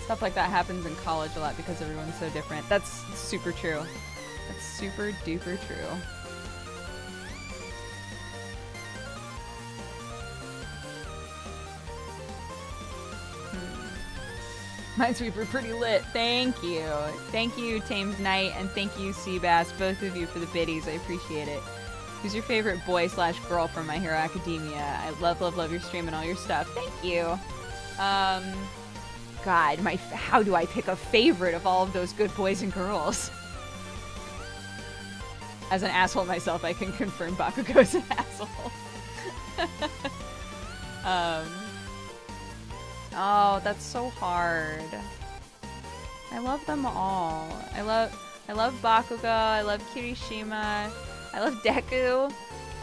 Stuff like that happens in college a lot because everyone's so different. That's super true. That's super duper true. Minesweeper pretty lit. Thank you. Thank you, Tames Knight, and thank you, Seabass, both of you for the biddies. I appreciate it. Who's your favorite boy/girl from My Hero Academia? I love your stream and all your stuff. Thank you. God, how do I pick a favorite of all of those good boys and girls? As an asshole myself, I can confirm Bakugo's an asshole. Oh, that's so hard. I love them all. I love Bakugo. I love Kirishima. I love Deku.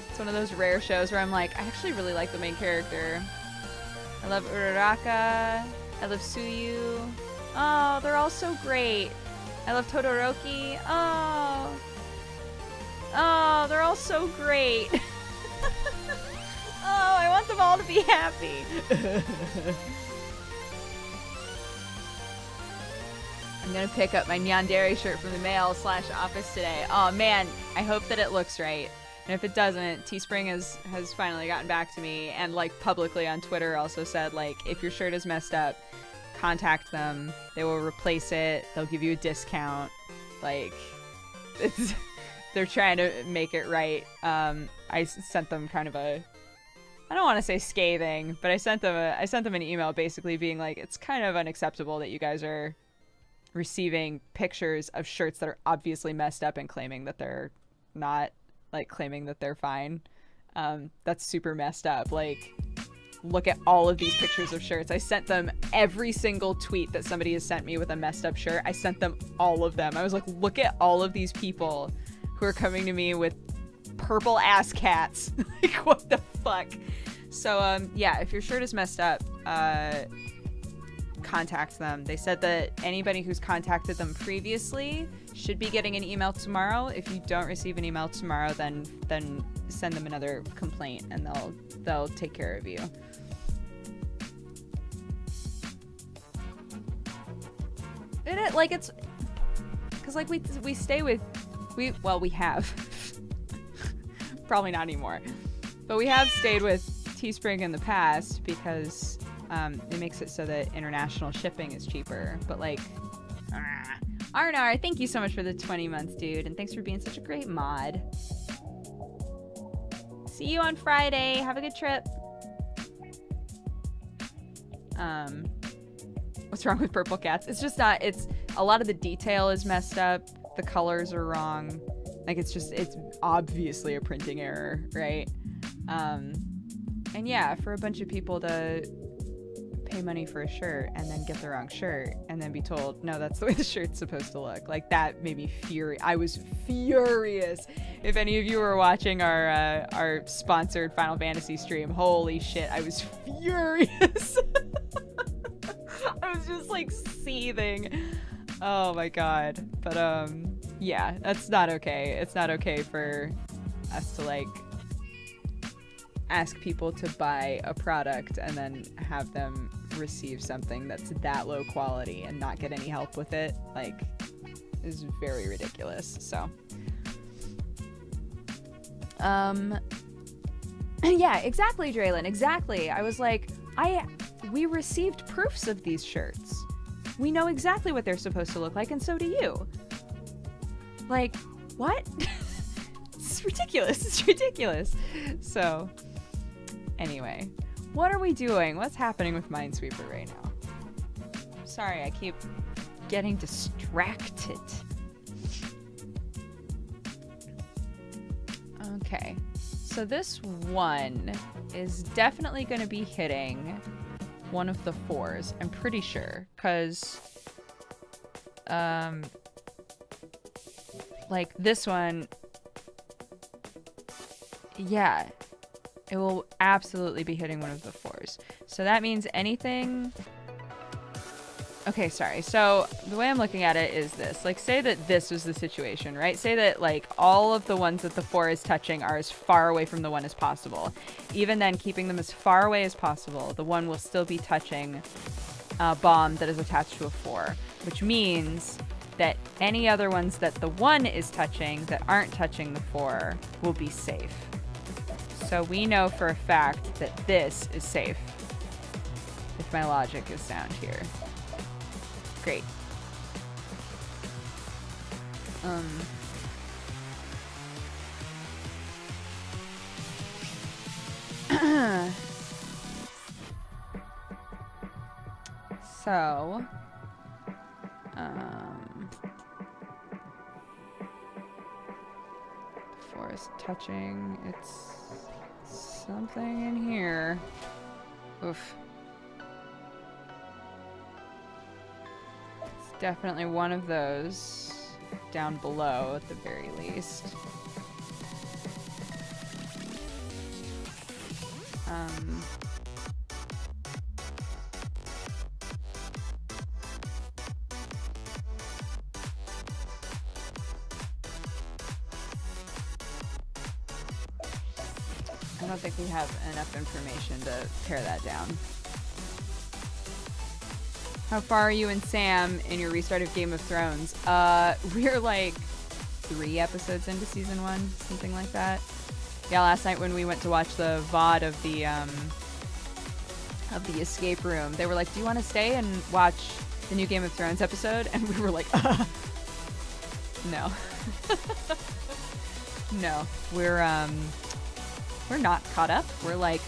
It's one of those rare shows where I'm like, I actually really like the main character. I love Uraraka. I love Suyu. Oh, they're all so great. I love Todoroki. Oh, they're all so great. Oh, I want them all to be happy. I'm gonna pick up my Nyandere shirt from the mail/office today. Oh man, I hope that it looks right. And if it doesn't, Teespring has finally gotten back to me, and like publicly on Twitter also said, like, if your shirt is messed up, contact them. They will replace it. They'll give you a discount. Like, they're trying to make it right. I sent them kind of I don't want to say scathing, but I sent them an email basically being like, it's kind of unacceptable that you guys are receiving pictures of shirts that are obviously messed up and claiming that they're not, like, claiming that they're fine. That's super messed up. Like, look at all of these pictures of shirts. I sent them every single tweet that somebody has sent me with a messed up shirt. I sent them all of them. I was like, look at all of these people who are coming to me with purple ass cats. Like, what the fuck? So, yeah, if your shirt is messed up, contact them. They said that anybody who's contacted them previously should be getting an email tomorrow. If you don't receive an email tomorrow, then send them another complaint and they'll take care of you. And it, like, it's because, like, we stay with we have probably not anymore, but we have stayed with Teespring in the past because it makes it so that international shipping is cheaper. But, like, Arnar, thank you so much for the 20 months, dude, and thanks for being such a great mod. See you on Friday. Have a good trip. What's wrong with purple cats? It's just not, it's a lot of the detail is messed up. The colors are wrong. Like, it's obviously a printing error, right? And yeah, for a bunch of people to pay money for a shirt and then get the wrong shirt and then be told, no, that's the way the shirt's supposed to look. Like, that made me furious. I was furious. If any of you were watching our sponsored Final Fantasy stream, holy shit, I was furious. I was just, like, seething. Oh my god. But yeah, that's not okay. It's not okay for us to, like, ask people to buy a product and then have them receive something that's that low quality and not get any help with it. Like, is very ridiculous. So Yeah, exactly, Draylin, exactly. I was like, we received proofs of these shirts. We know exactly what they're supposed to look like, and so do you. Like, what? It's ridiculous. It's ridiculous. So, anyway, what are we doing? What's happening with Minesweeper right now? Sorry, I keep getting distracted. Okay, so this one is definitely going to be hitting one of the 4s. I'm pretty sure, because, like this one, yeah, it will absolutely be hitting one of the 4s. So that means anything... Okay, sorry. So the way I'm looking at it is this. Like, say that this was the situation, right? Say that, like, all of the ones that the 4 is touching are as far away from the 1 as possible. Even then, keeping them as far away as possible, the 1 will still be touching a bomb that is attached to a 4, which means that any other ones that the 1 is touching that aren't touching the 4 will be safe. So we know for a fact that this is safe, if my logic is sound here. Great. So, forest touching, it's something in here. Oof. It's definitely one of those down below at the very least. I don't think we have enough information to tear that down. How far are you and Sam in your restart of Game of Thrones? We're like 3 episodes into season 1, something like that. Yeah, last night when we went to watch the VOD of the escape room, they were like, "Do you want to stay and watch the new Game of Thrones episode?" And we were like, no. No, we're not caught up. We're like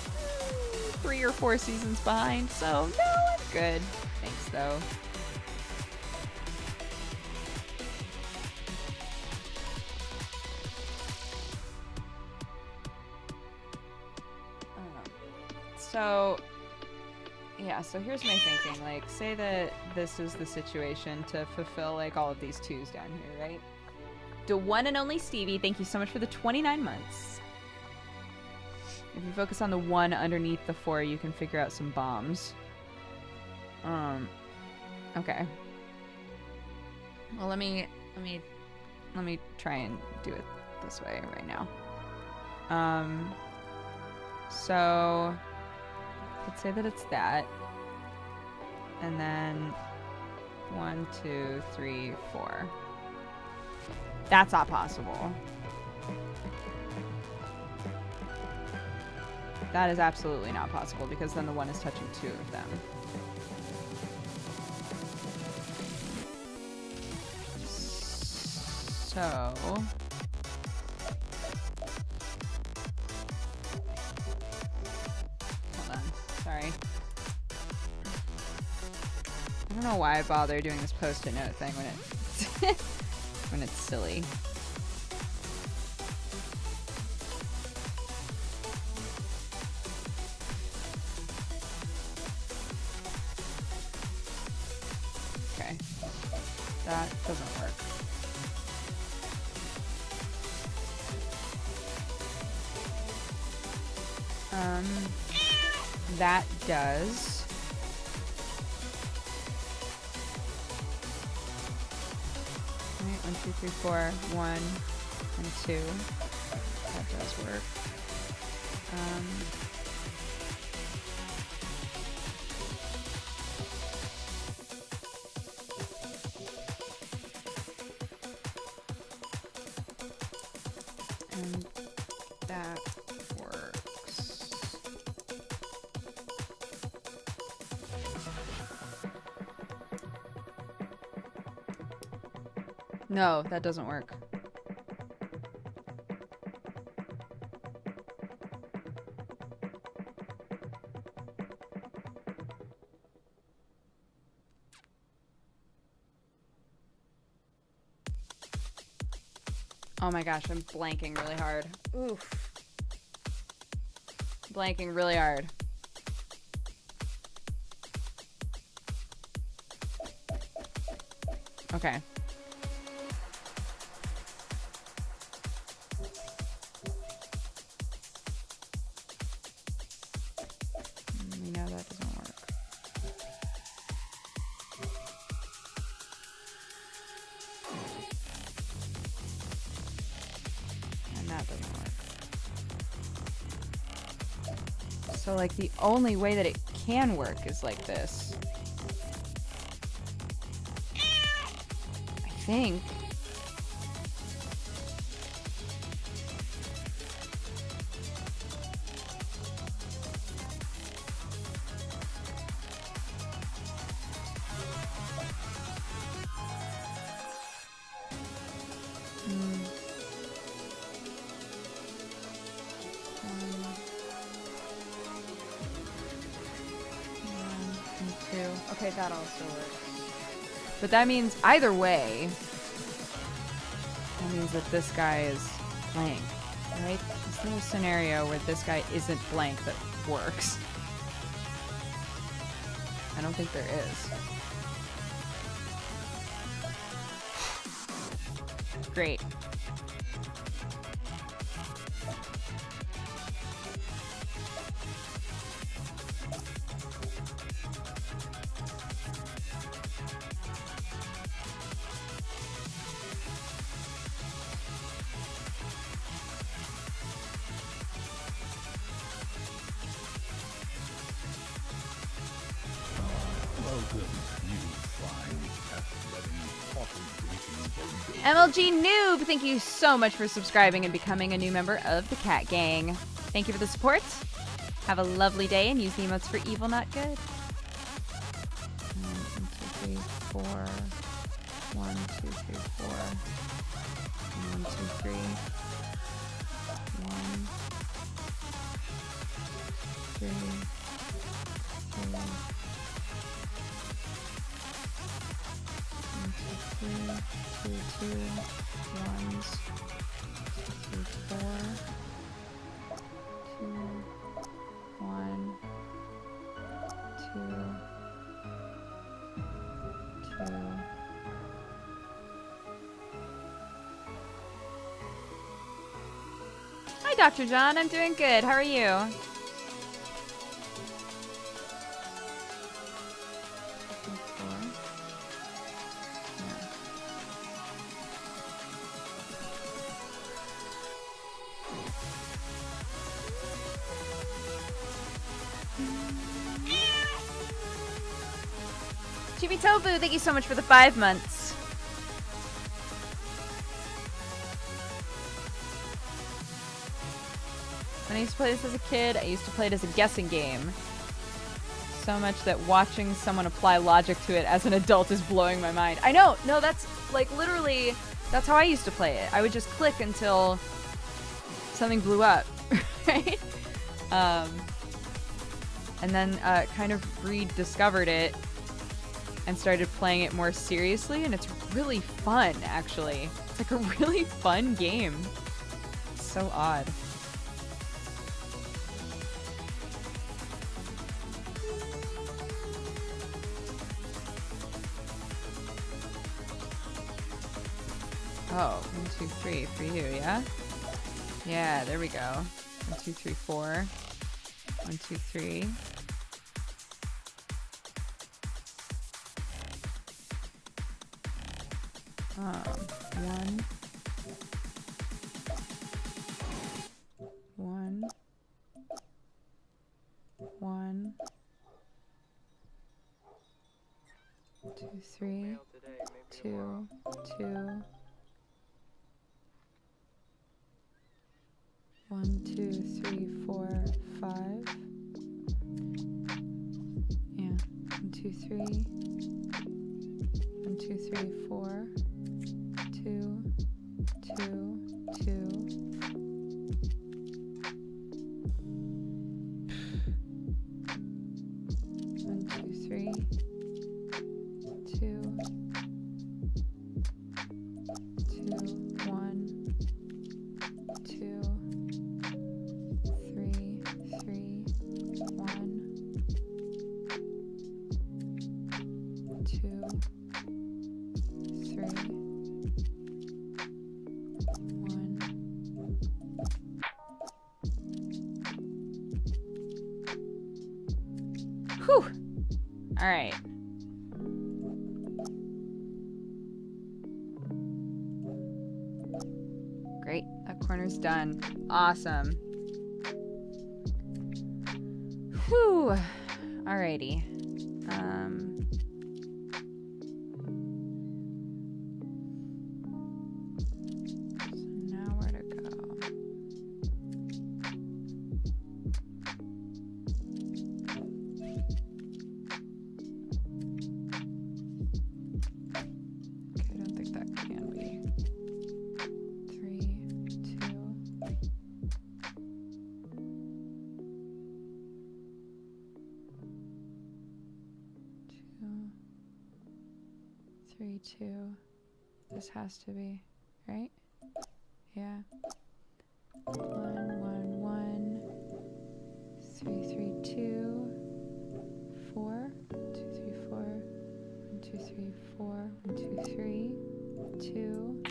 3 or 4 seasons behind, so no, I'm good. Thanks, though. So, yeah, so here's my thinking. Like, say that this is the situation to fulfill, like, all of these 2s down here, right? The one and only Stevie, thank you so much for the 29 months. If you focus on the 1 underneath the 4, you can figure out some bombs. Okay. Well, let me try and do it this way right now. So let's say that it's that. And then 1, 2, 3, 4. That's not possible. That is absolutely not possible, because then the 1 is touching 2 of them. So, hold on, sorry. I don't know why I bother doing this post-it note thing when it's when it's silly. Okay, that doesn't work. That does. Alright, 1, 2, 3, 4, 1 and 2. That does work. And that works. No, that doesn't work. Oh my gosh, I'm blanking really hard. Oof. Blanking really hard. Okay. We know that doesn't work. And that doesn't work. So like the only way that it can work is like this. I think. Okay, that also works. But that means either way, that means that this guy is blank, right? Is there a scenario where this guy isn't blank that works? I don't think there is. Great. MLG Noob, thank you so much for subscribing and becoming a new member of the Cat Gang. Thank you for the support. Have a lovely day and use the emotes for evil, not good. 1, 2, 3, 4. 1, 2, 3, 4. 1, 2, 3. 1, 3, 4. 2, 2, 1s, 2, 4, 2, 1, 2, 2. Hi, Dr. John. I'm doing good. How are you? Chibi Tofu, thank you so much for the 5 months. When I used to play this as a kid, I used to play it as a guessing game. So much that watching someone apply logic to it as an adult is blowing my mind. I know! No, that's like literally, that's how I used to play it. I would just click until something blew up, right? And then kind of rediscovered it and started playing it more seriously, and it's really fun, actually. It's like a really fun game. It's so odd. Oh, 1, 2, 3 for you, yeah? Yeah, there we go. 1, 2, 3, 4. 1, 2, 3. One. 1. 1. 2, 3. 2. 2. 1, 2, 3, 4, 5. Yeah. 1, 2, 3. 1, 2, 3, 4. 2. All right. Great. That corner's done. Awesome. Whew. Alrighty. So now where to go? Okay, I don't think that can be. 3, 2. 3, 2. This has to be, right? Yeah. 1, 1, 1. 3, 3, 2. 4. 2, 3, 4. 1, 2, 3, 4. 1, 2, 3. 2.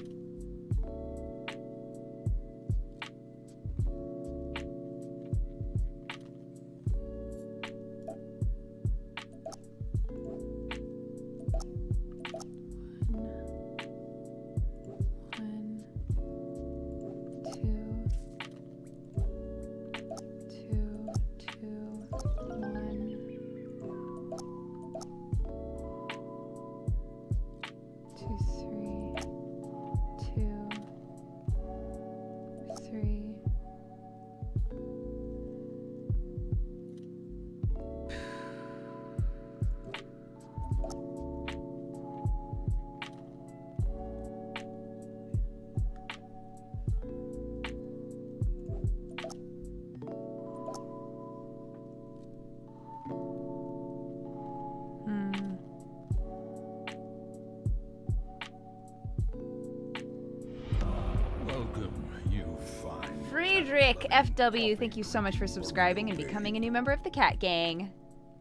Welcome, you fine. Friedrich FW, thank you so much for subscribing and becoming a new member of the Cat Gang.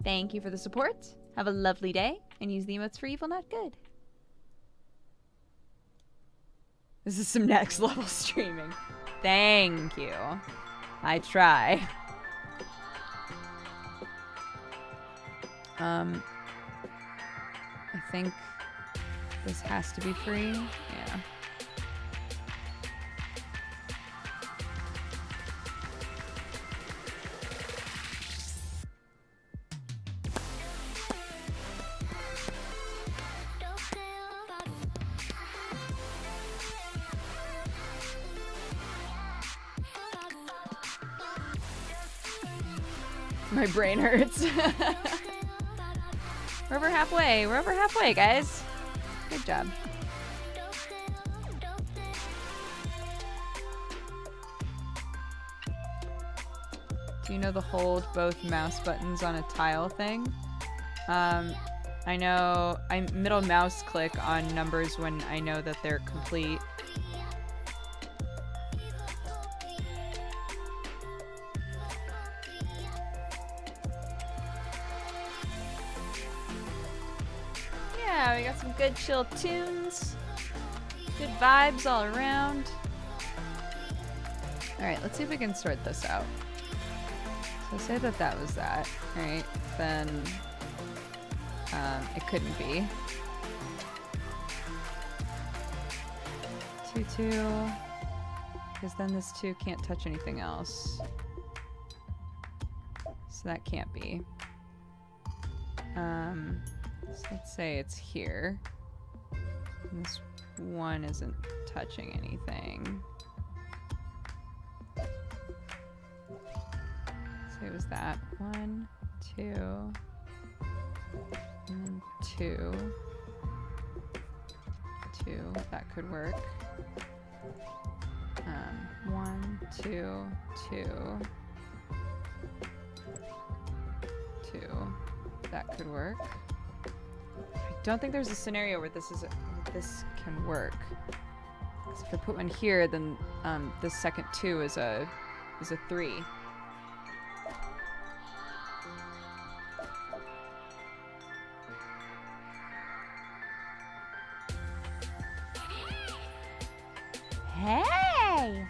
Thank you for the support. Have a lovely day, and use the emotes for evil, not good. This is some next level streaming. Thank you. I try. I think this has to be free. Yeah. My brain hurts. We're over halfway. We're over halfway, guys. Good job. Do you know the hold both mouse buttons on a tile thing? I know I middle mouse click on numbers when I know that they're complete. Yeah, we got some good chill tunes. Good vibes all around. Alright, let's see if we can sort this out. So say that that was that, right? Then it couldn't be. 2, 2. Because then this 2 can't touch anything else. So that can't be. So let's say it's here. And this 1 isn't touching anything. So it was that. 1, 2, and then 2. 2. That could work. 1, 2, 2. 2. That could work. I don't think there's a scenario where this can work. Because if I put one here, then the second 2 is a 3. Hey!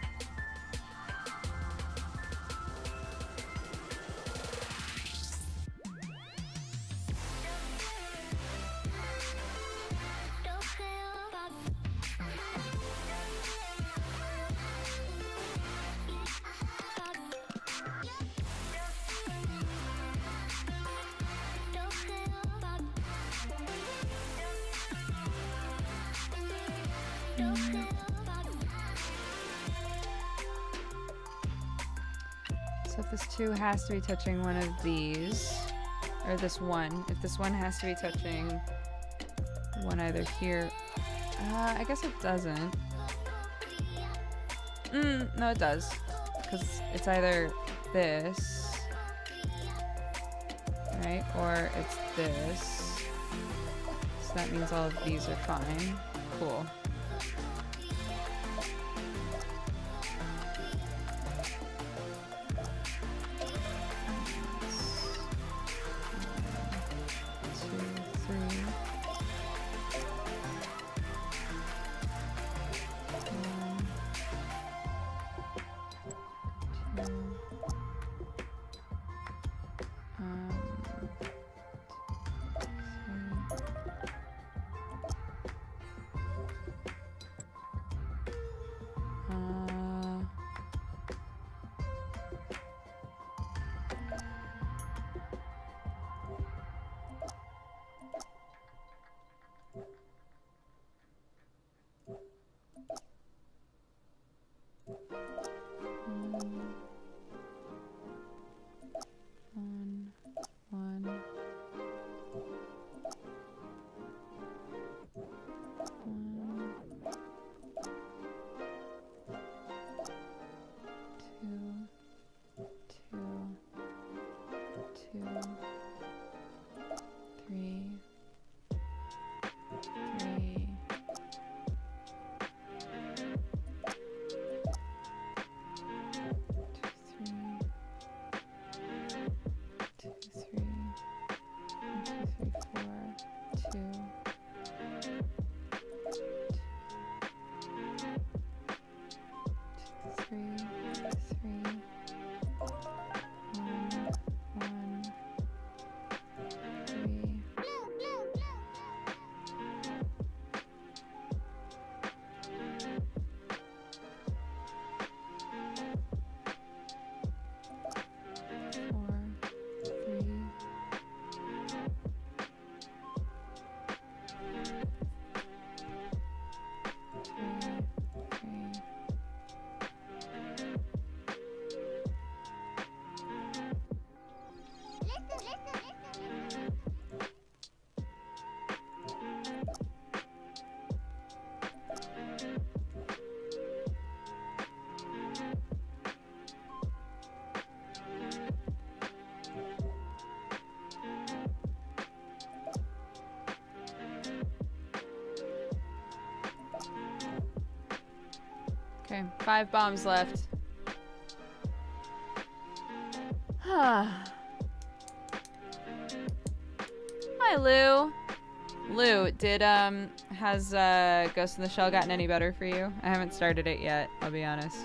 So if this 2 has to be touching one of these, or this 1, if this 1 has to be touching one either here, I guess it doesn't. No, it does, because it's either this, right, or it's this. So that means all of these are fine. Cool. Okay, 5 bombs left. Hi, Lou. Lou, has Ghost in the Shell gotten any better for you? I haven't started it yet, I'll be honest.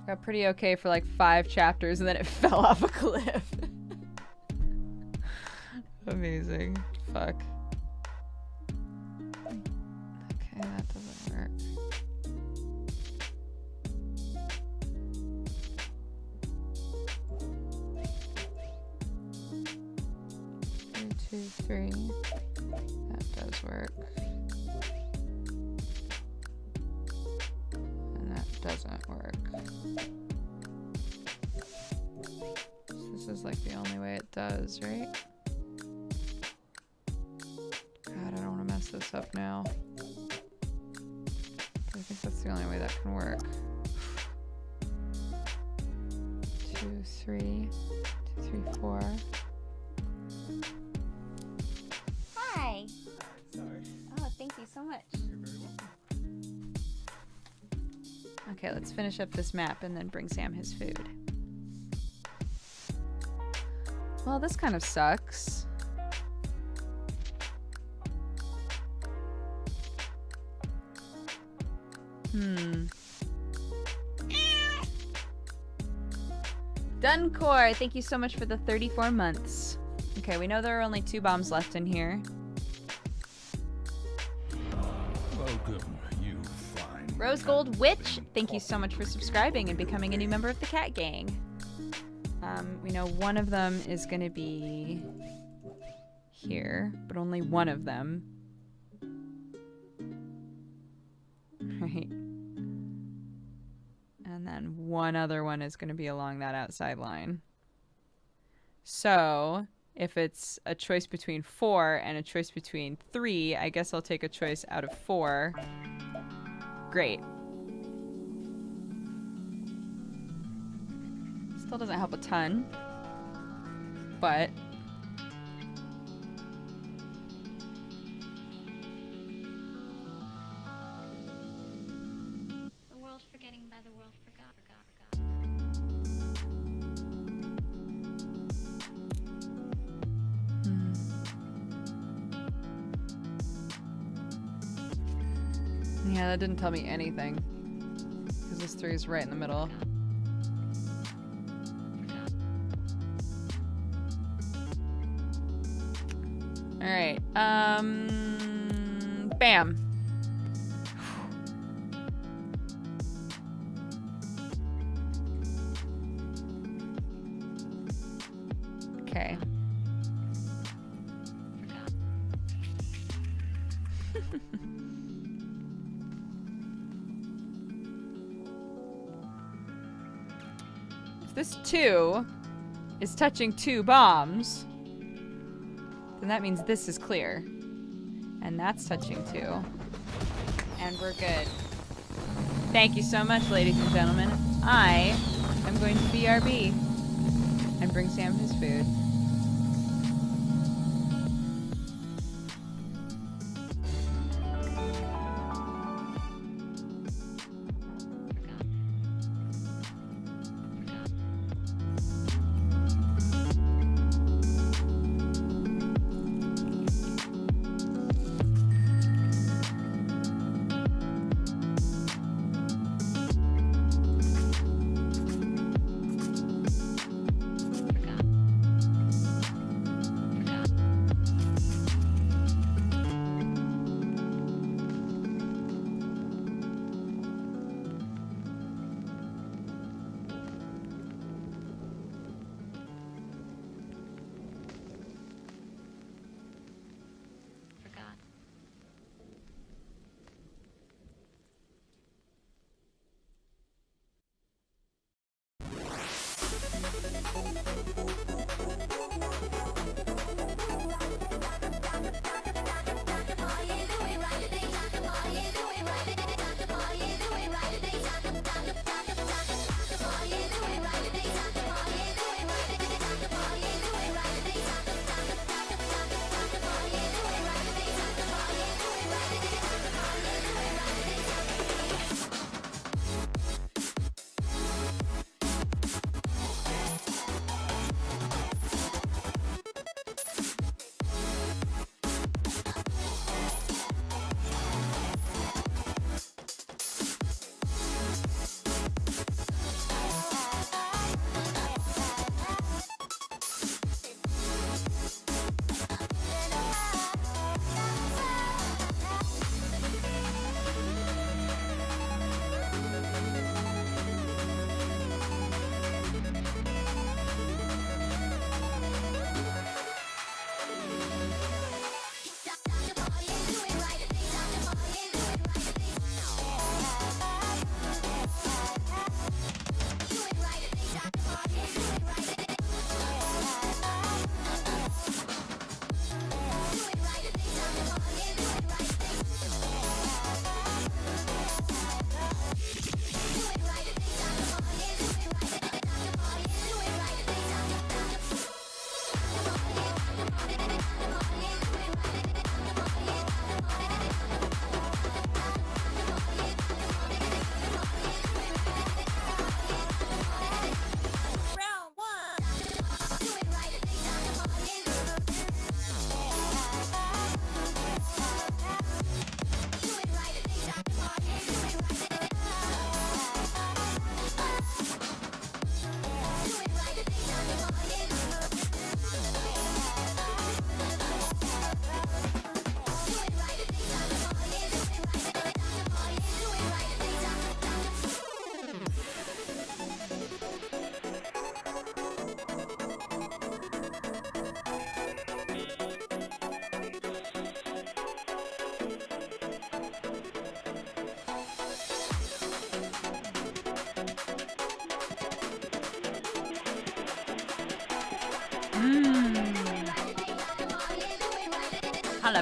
Got pretty okay for like 5 chapters and then it fell off a cliff. Amazing. Fuck. Okay, that doesn't work. Two, 3. That does work. And that doesn't work. So this is like the only way it does, right? God, I don't want to mess this up now. I think that's the only way that can work. 2, 3. 2, 3, 4. Hi. Sorry. Oh, thank you so much. You're very welcome. Okay, let's finish up this map and then bring Sam his food. Well, this kind of sucks. Duncore, thank you so much for the 34 months. Okay, we know there are only 2 bombs left in here. Welcome, you fine. Rose Gold Witch, thank you so much for subscribing and becoming a new member of the Cat Gang. We know one of them is going to be here, but only one of them. Right. And then one other one is going to be along that outside line. So, if it's a choice between 4 and a choice between 3, I guess I'll take a choice out of 4. Great. Still doesn't help a ton, but The world forgetting by the world forgot. yeah, that didn't tell me anything because this 3 is right in the middle. All right. Bam. Okay. If this 2 is touching 2 bombs, then that means this is clear. And that's touching 2. And we're good. Thank you so much, ladies and gentlemen. I am going to BRB and bring Sam his food.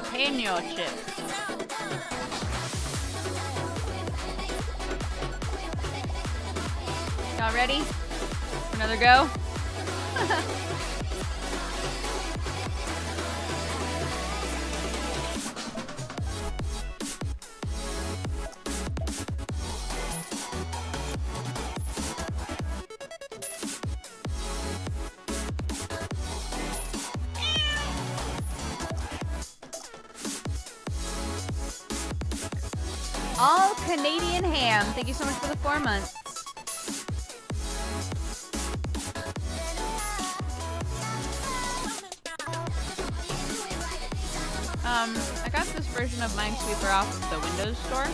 jalapeno chips. Y'all ready? For another go? All Canadian ham. Thank you so much for the 4 months. I got this version of Minesweeper off of the Windows Store.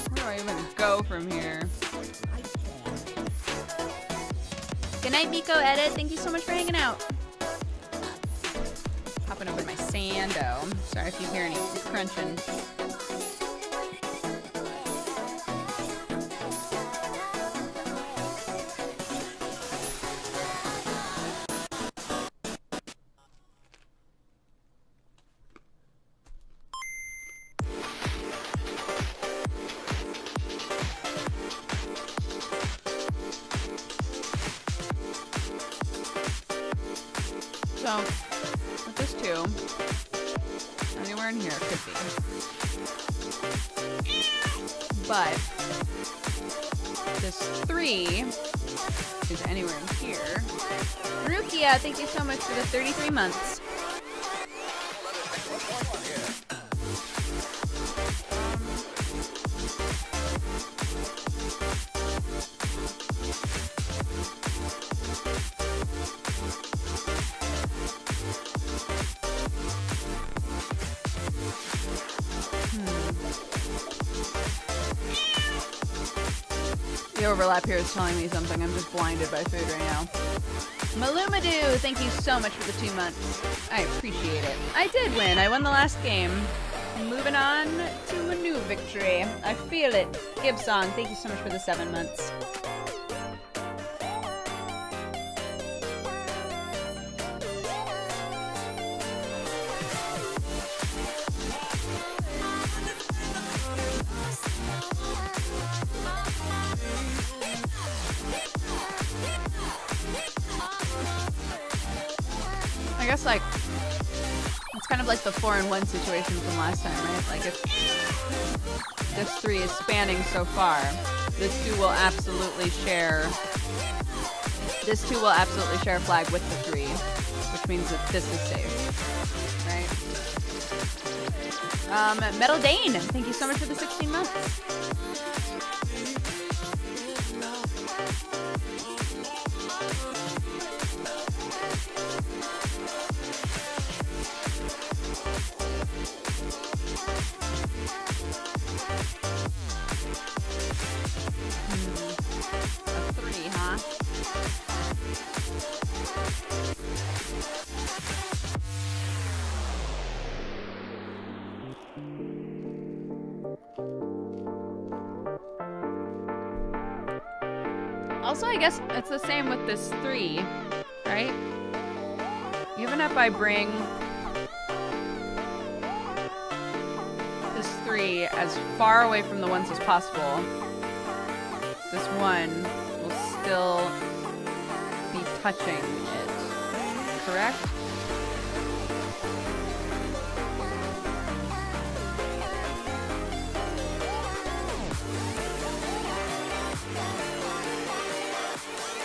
Where do I even go from here? Good night, Miko Edit. Thank you so much for hanging out. Popping open my sando. Sorry if you hear any crunching. So, with this 2, anywhere in here could be. But, this 3 is anywhere in here. Rukia, thank you so much for the 33 months. The overlap here is telling me something. I'm just blinded by food right now. Malumadoo, thank you so much for the 2 months. I appreciate it. I did win. I won the last game. Moving on to a new victory. I feel it. Gibson, thank you so much for the 7 months. I guess, like, it's kind of like the 4-in-1 situation from last time, right? Like, if this 3 is spanning so far, this 2 will absolutely share... This 2 will absolutely share a flag with the 3, which means that this is safe, right? Metal Dane, thank you so much for the 16 months. A 3, huh? Also, I guess it's the same with this 3, right? Even if I bring this 3 as far away from the ones as possible, this 1 will still be touching it, correct?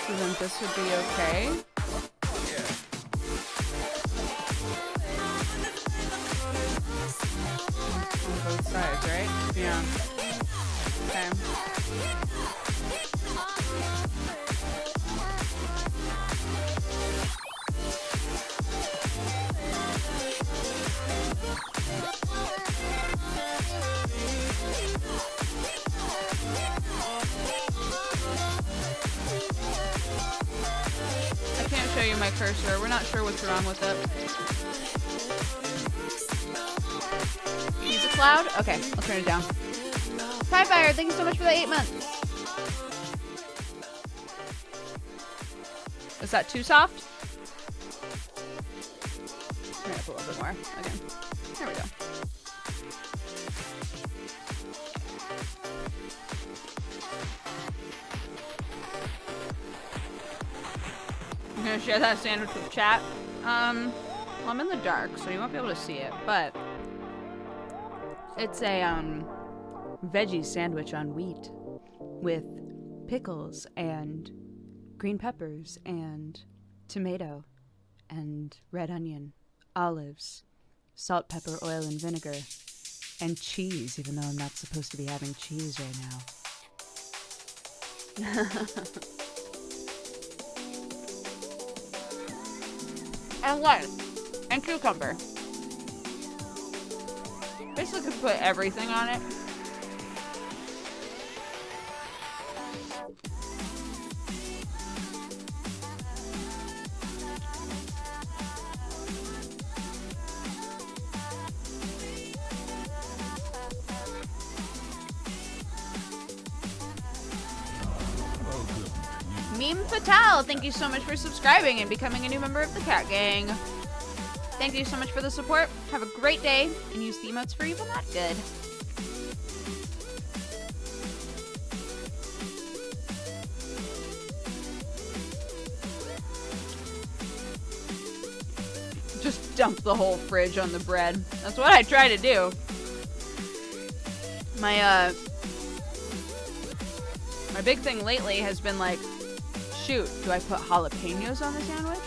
So then this would be okay? On both sides, right? Yeah. Okay. you my cursor. We're not sure what's wrong with it. Music loud? Okay, I'll turn it down. Pie Fire, thank you so much for the 8 months. Is that too soft? Turn it up a little bit more. Okay. There we go. I'm gonna share that sandwich with chat. Well, I'm in the dark, so you won't be able to see it, but it's a veggie sandwich on wheat with pickles and green peppers and tomato and red onion, olives, salt, pepper, oil, and vinegar, and cheese, even though I'm not supposed to be having cheese right now. And lettuce. And cucumber. Basically could put everything on it. Meme Fatal, thank you so much for subscribing and becoming a new member of the Cat Gang. Thank you so much for the support. Have a great day, and use the emotes for evil not good. Just dump the whole fridge on the bread. That's what I try to do. My big thing lately has been like, shoot, do I put jalapenos on the sandwich?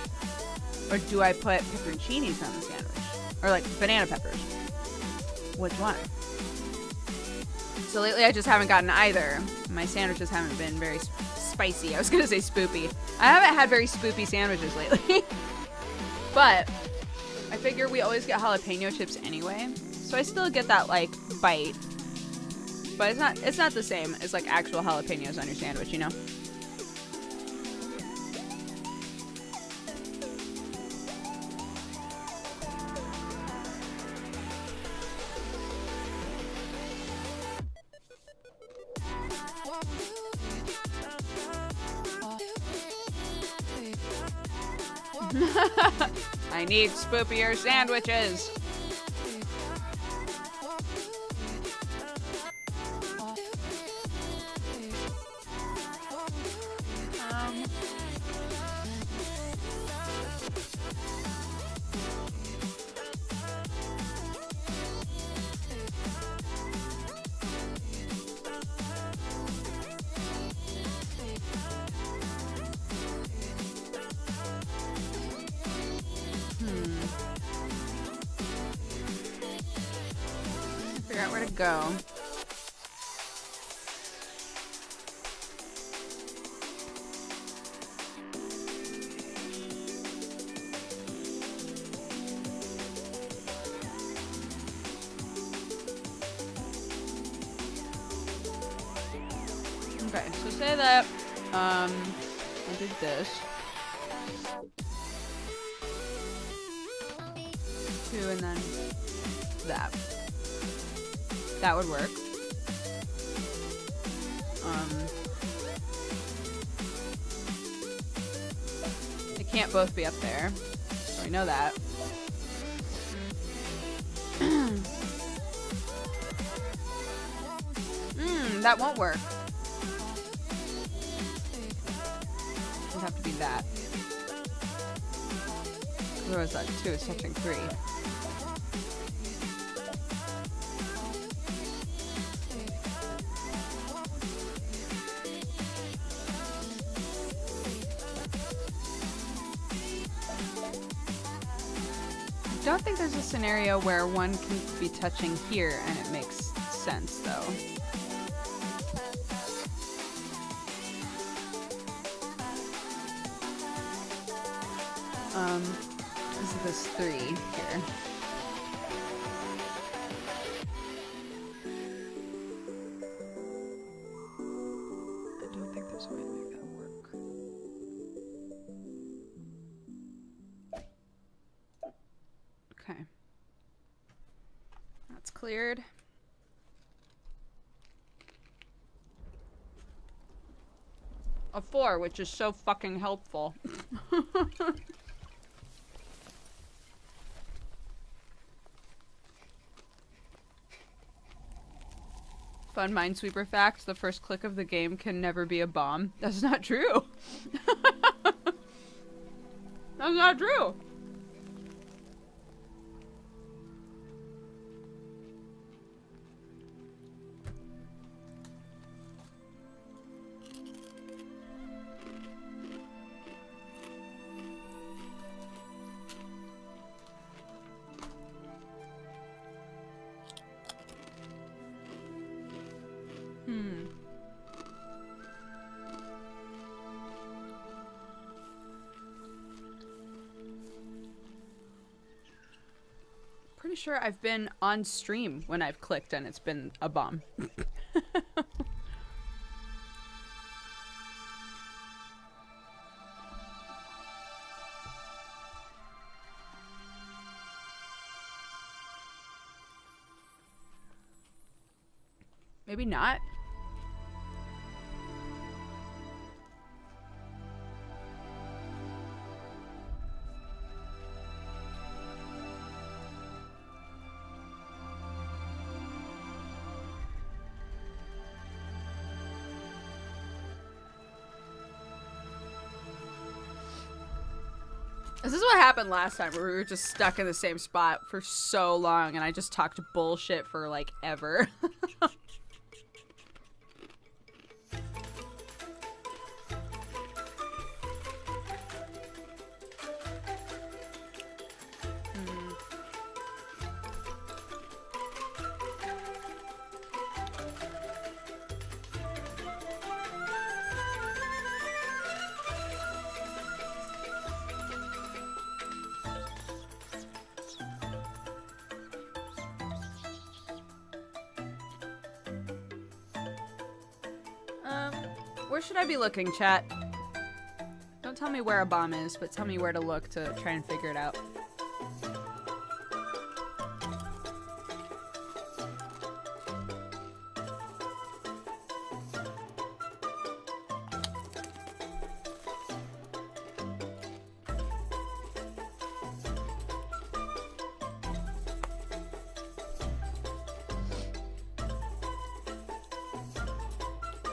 Or do I put pepperoncinis on the sandwich? Or like banana peppers? Which one? So lately I just haven't gotten either. My sandwiches haven't been very spicy. I was gonna say spoopy. I haven't had very spoopy sandwiches lately. But I figure we always get jalapeno chips anyway. So I still get that like bite. But it's not the same as like actual jalapenos on your sandwich, you know? I need spoopier sandwiches. Figure out where to go. Okay, so say that I did this. 2 and then that. That would work. They can't both be up there, so we know that. That won't work. It would have to be that. Where was that? 2 is touching 3. I don't think there's a scenario where one can be touching here and it makes sense though. Is this 3 here? I don't think there's a way to make that work. That's cleared. A 4, which is so fucking helpful. Fun Minesweeper fact, the first click of the game can never be a bomb. That's not true. That's not true. Pretty sure I've been on stream when I've clicked and it's been a bomb. Maybe not. This is what happened last time, where we were just stuck in the same spot for so long, and I just talked bullshit for, like, ever. Where should I be looking, chat? Don't tell me where a bomb is, but tell me where to look to try and figure it out.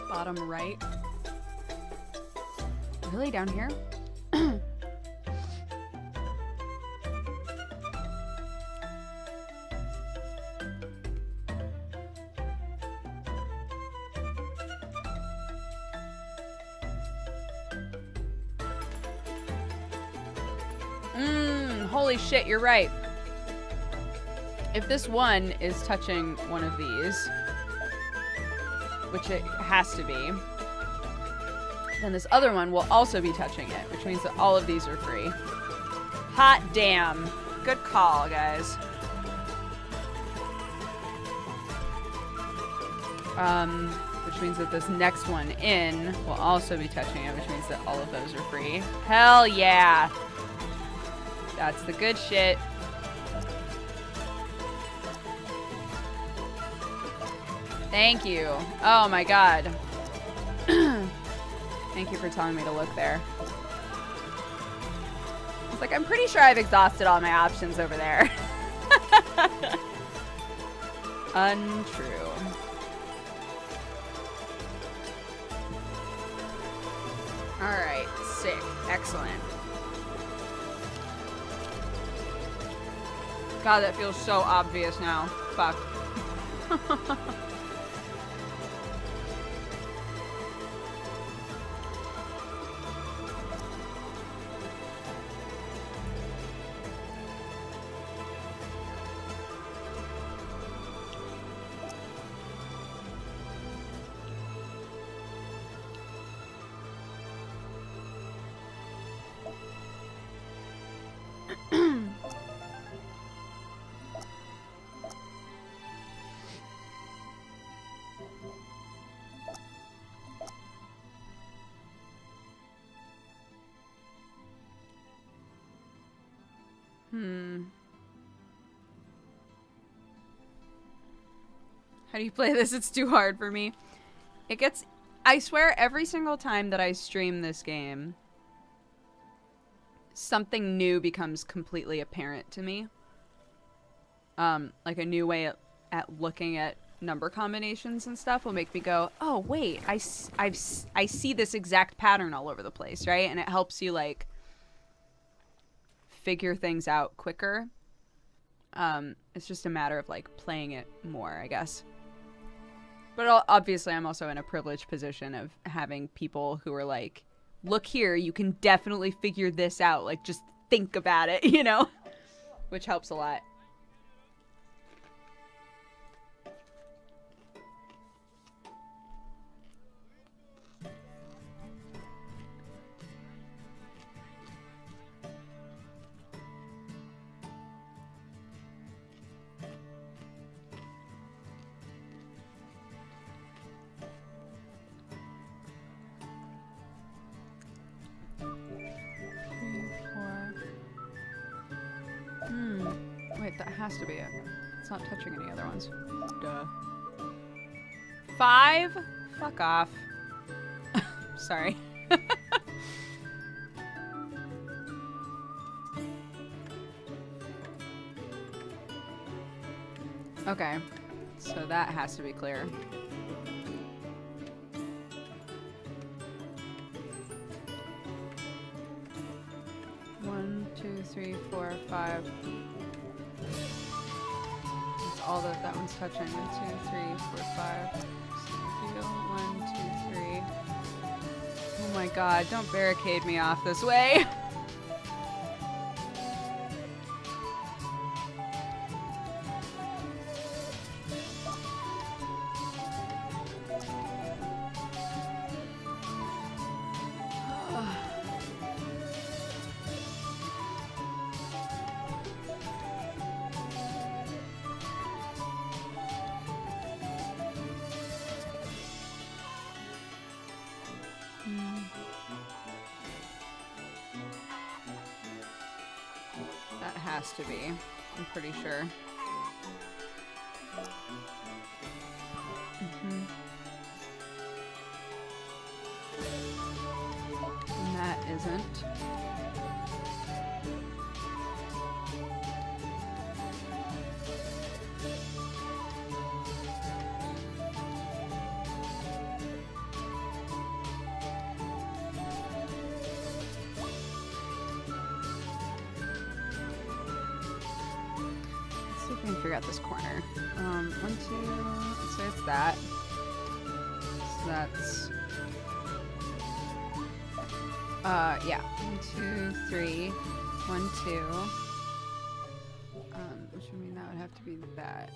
Bottom right. Really, down here? Holy shit, you're right. If this one is touching one of these, which it has to be, then this other one will also be touching it, which means that all of these are free. Hot damn. Good call, guys. Which means that this next one in will also be touching it, which means that all of those are free. Hell yeah. That's the good shit. Thank you. Oh my god. Thank you for telling me to look there. It's like, I'm pretty sure I've exhausted all my options over there. Untrue. Alright, sick. Excellent. God, that feels so obvious now. Fuck. How do you play this? It's too hard for me. It gets... I swear every single time that I stream this game, something new becomes completely apparent to me. Like a new way at looking at number combinations and stuff will make me go, oh, wait, I see this exact pattern all over the place, right? And it helps you, like, figure things out quicker. It's just a matter of, like, playing it more, I guess. But obviously I'm also in a privileged position of having people who are like, look here, you can definitely figure this out. Like, just think about it, you know? Which helps a lot. Wait, that has to be it. It's not touching any other ones. Duh. 5? Fuck off. Sorry. Okay. So that has to be clear. One, 2, 3, 4, 5. That's all that one's touching. 1, 2, 3, 4, 5. 1, 2, 3. Oh my god, don't barricade me off this way. That has to be. I'm pretty sure. And that isn't. Figure out this corner. 1, 2. So it's that. So that's. Yeah. 1, 2, 3. 1, 2. Which would mean that would have to be that.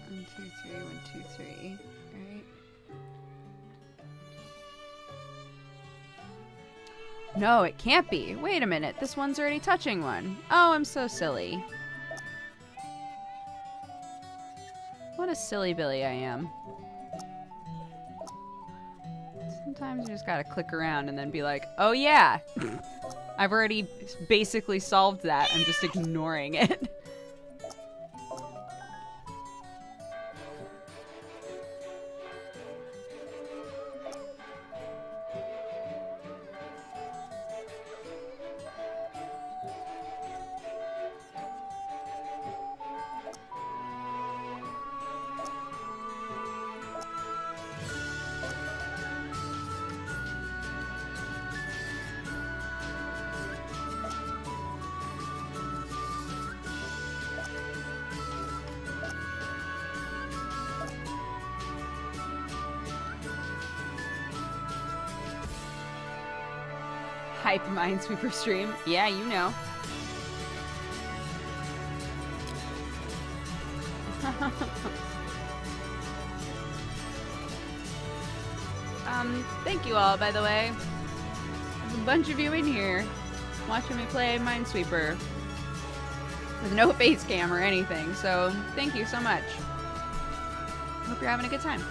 1, 2, 3. 1, 2, 3. Right. No, it can't be. Wait a minute. This one's already touching one. Oh, I'm so silly. What a silly Billy I am. Sometimes you just gotta click around and then be like, oh yeah! I've already basically solved that. I'm just ignoring it. Hype Minesweeper stream. Yeah, you know. Thank you all, by the way. There's a bunch of you in here watching me play Minesweeper with no face cam or anything, so thank you so much. Hope you're having a good time.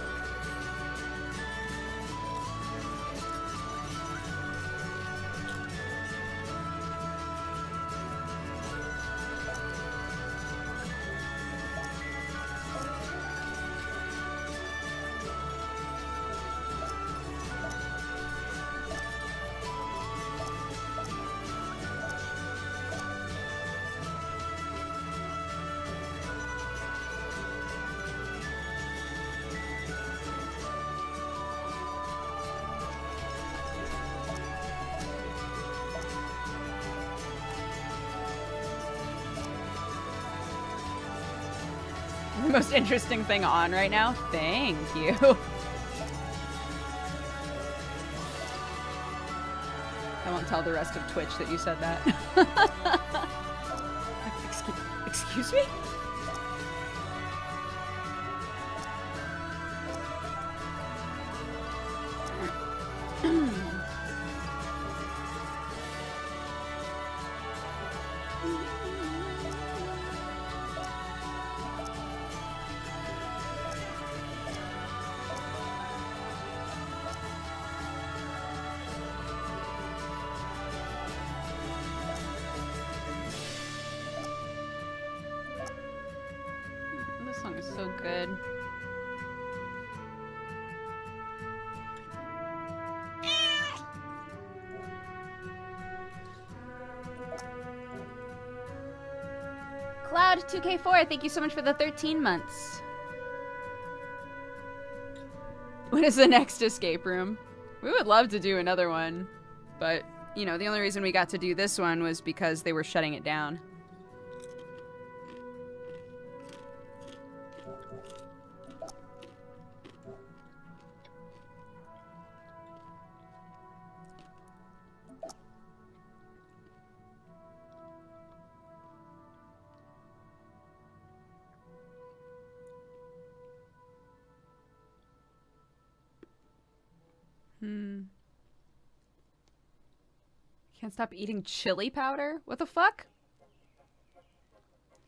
The most interesting thing on right now? Thank you. I won't tell the rest of Twitch that you said that. Excuse me? This song is so good. Cloud2K4, thank you so much for the 13 months. When is the next escape room? We would love to do another one, but, you know, the only reason we got to do this one was because they were shutting it down. Can't stop eating chili powder? What the fuck?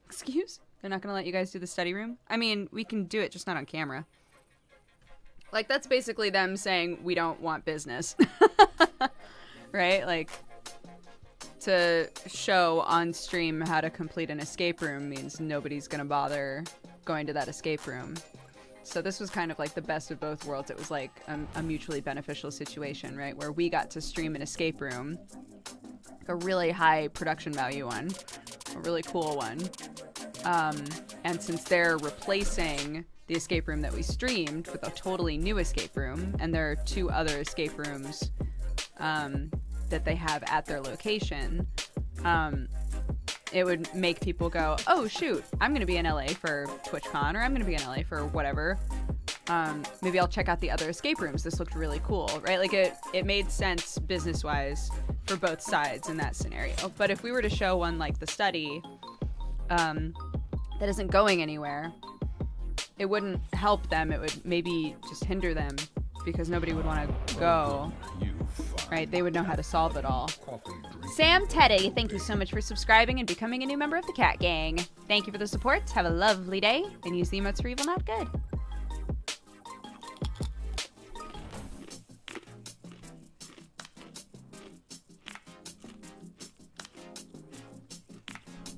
Excuse? They're not gonna let you guys do the study room? I mean, we can do it, just not on camera. Like, that's basically them saying we don't want business. Right? Like, to show on stream how to complete an escape room means nobody's gonna bother going to that escape room. So this was kind of like the best of both worlds. It was like a mutually beneficial situation, right? Where we got to stream an escape room, like a really high production value one, a really cool one. And since they're replacing the escape room that we streamed with a totally new escape room, and there are 2 other escape rooms that they have at their location, it would make people go, oh shoot, I'm gonna be in LA for TwitchCon, or I'm gonna be in LA for whatever. Maybe I'll check out the other escape rooms. This looked really cool, right? Like it made sense business-wise for both sides in that scenario. But if we were to show one like the study that isn't going anywhere, it wouldn't help them. It would maybe just hinder them because nobody would want to go. Right? They would know how to solve it all. Sam Teddy, thank you so much for subscribing and becoming a new member of the Cat Gang. Thank you for the support. Have a lovely day, and use the emotes for evil, not good.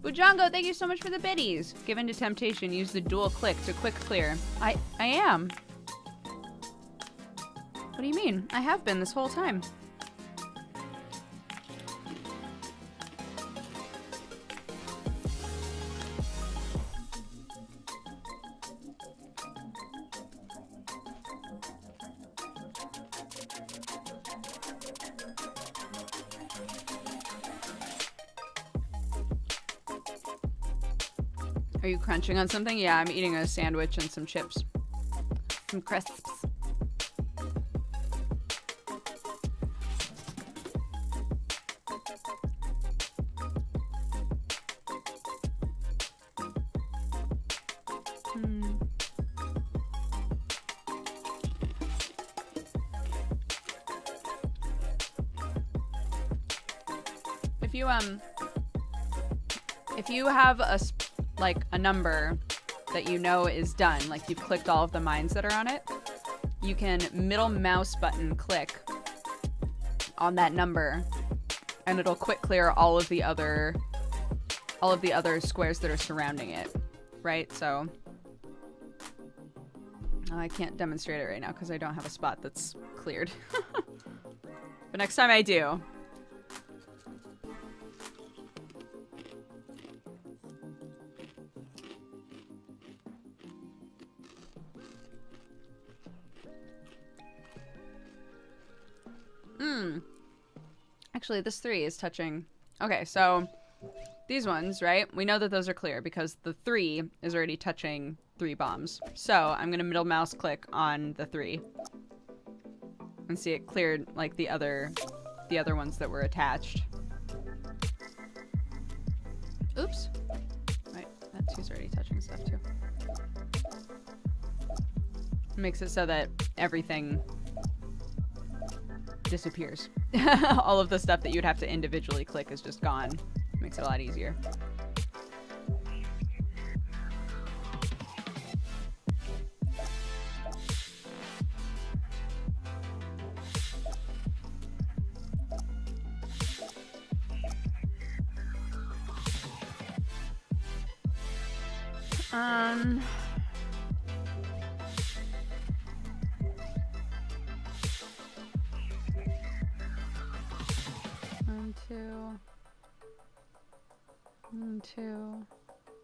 Bujongo, thank you so much for the biddies. Given to temptation, use the dual click to quick clear. I am. What do you mean? I have been this whole time. Are you crunching on something? Yeah, I'm eating a sandwich and some chips. Some crisps. If you have a number that you know is done, like you've clicked all of the mines that are on it, you can middle mouse button click on that number and it'll quick clear all of the other squares that are surrounding it, right? So I can't demonstrate it right now because I don't have a spot that's cleared. But next time I do. Actually, this 3 is touching. Okay, so these ones, right? We know that those are clear because the 3 is already touching 3 bombs. So I'm gonna middle mouse click on the 3 and see it cleared like the other ones that were attached. Oops. Right, that 2's already touching stuff too. Makes it so that everything disappears. All of the stuff that you'd have to individually click is just gone. Makes it a lot easier.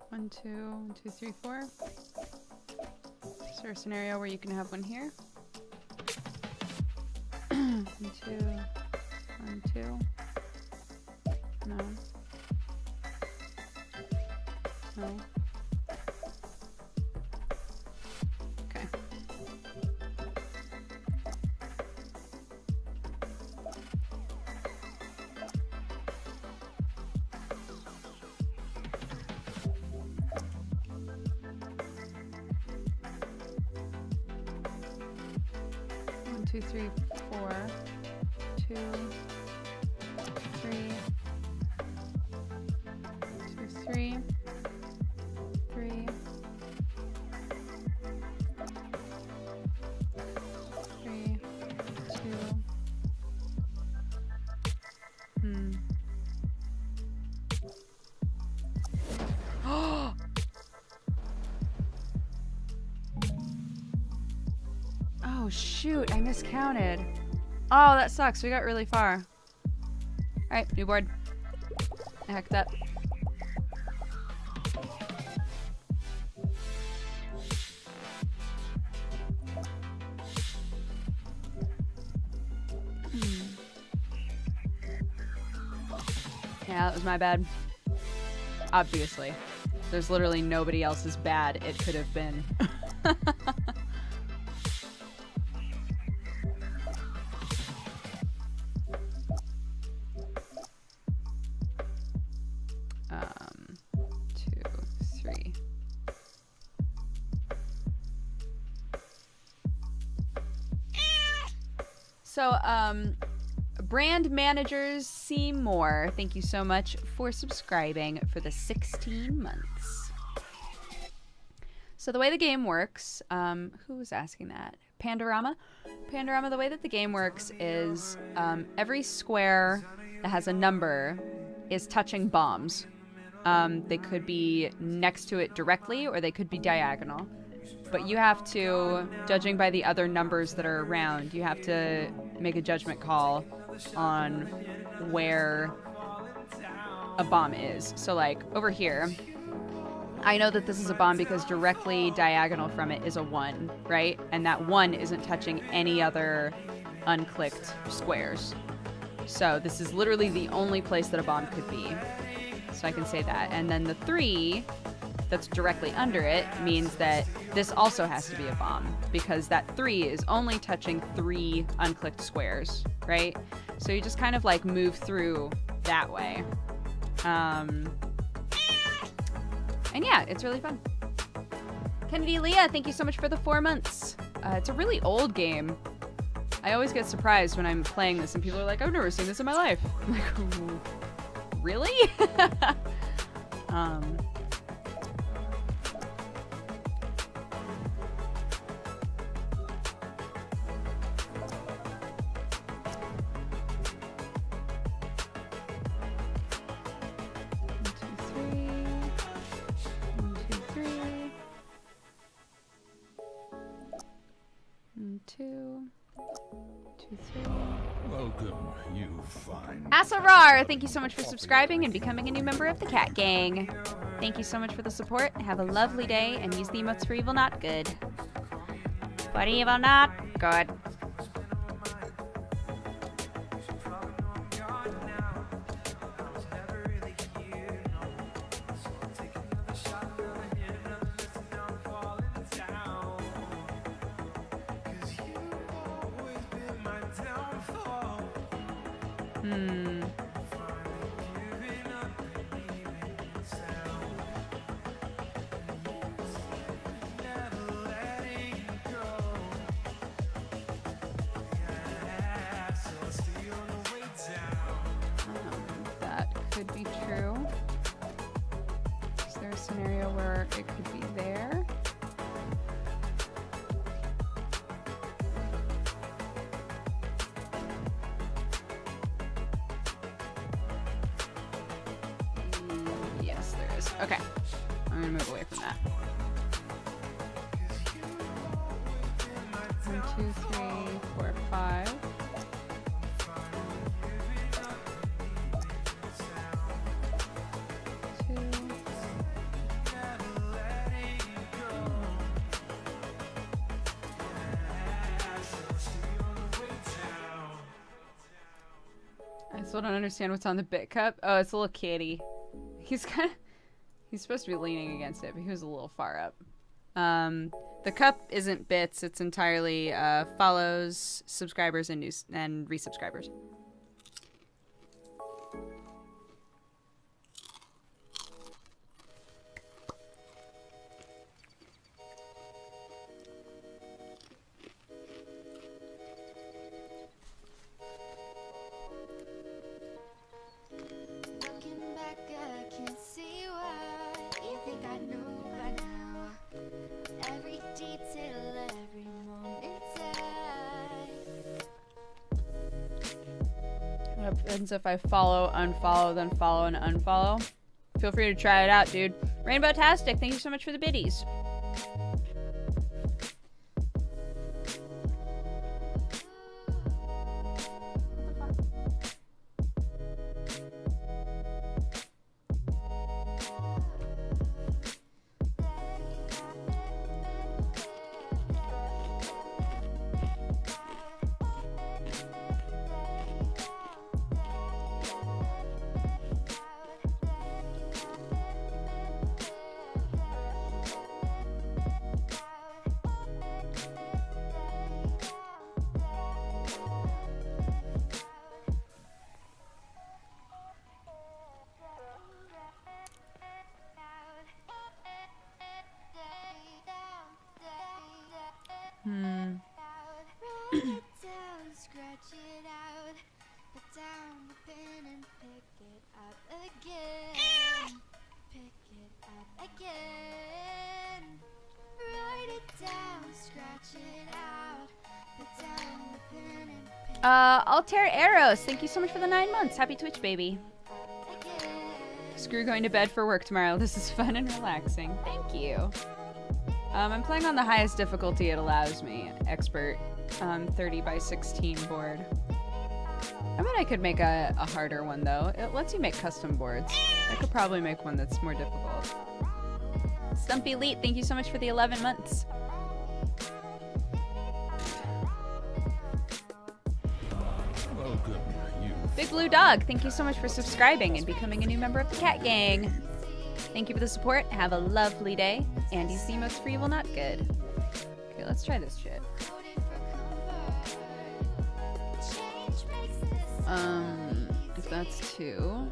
One, two, 3, 4. Is there a scenario where you can have one here? 1, 2, 1, 2. No. No. Okay. One, 2, 3, 4. 2, 3. 2, 3. 3. 3. 2. Oh shoot, I miscounted. Oh, that sucks. We got really far. Alright, new board. I hacked up. Yeah, that was my bad. Obviously. There's literally nobody else's bad it could have been. So, brand managers Seymour, thank you so much for subscribing for the 16 months. So the way the game works, who was asking that? Pandorama? Pandorama, the way that the game works is every square that has a number is touching bombs. They could be next to it directly or they could be diagonal. But you have to, judging by the other numbers that are around, you have to make a judgment call on where a bomb is. So like over here, I know that this is a bomb because directly diagonal from it is a 1, right? And that 1 isn't touching any other unclicked squares. So this is literally the only place that a bomb could be. So I can say that. And then the 3 that's directly under it means that this also has to be a bomb because that 3 is only touching 3 unclicked squares, right? So you just kind of like move through that way. And yeah, it's really fun. Kennedy Leah, thank you so much for the 4 months. It's a really old game. I always get surprised when I'm playing this and people are like, I've never seen this in my life. I'm like, really? Welcome, you fine. Asarar, thank you so much for subscribing and becoming a new member of the Cat Gang. Thank you so much for the support. Have a lovely day and use the emotes for evil, not good. For evil, not good. Hmm. That could be true. Is there a scenario where it could be there? Yes, there is. Okay. I'm gonna move away from that. 1, 2, 3, 4, 5. I still don't understand what's on the bit cup. Oh, it's a little kitty. He's supposed to be leaning against it, but he was a little far up. The cup isn't bits. It's entirely follows, subscribers, and resubscribers. Looking back, I can see why you think I know by now. Every detail, every moment What happens if I follow, unfollow, then follow and unfollow? Feel free to try it out, dude. Rainbow-tastic, thank you so much for the biddies. scratch it out, put down the pen and pick it up again. Pick it up again. Write it down, scratch it out, put down the pen and pick Altair Arrows, thank you so much for the 9 months. Happy Twitch, baby. it up again. Screw going to bed for work tomorrow. This is fun and relaxing. Thank you. I'm playing on the highest difficulty it allows me. Expert. 30 by 16 board. I bet I could make a harder one though. It lets you make custom boards. I could probably make one that's more difficult. Stumpy Elite, thank you so much for the 11 months. Welcome, you. Big Blue Dog, thank you so much for subscribing and becoming a new member of the Cat Gang. Thank you for the support. Have a lovely day. Andy's the most for evil, not good. Okay, let's try this shit. If that's 2.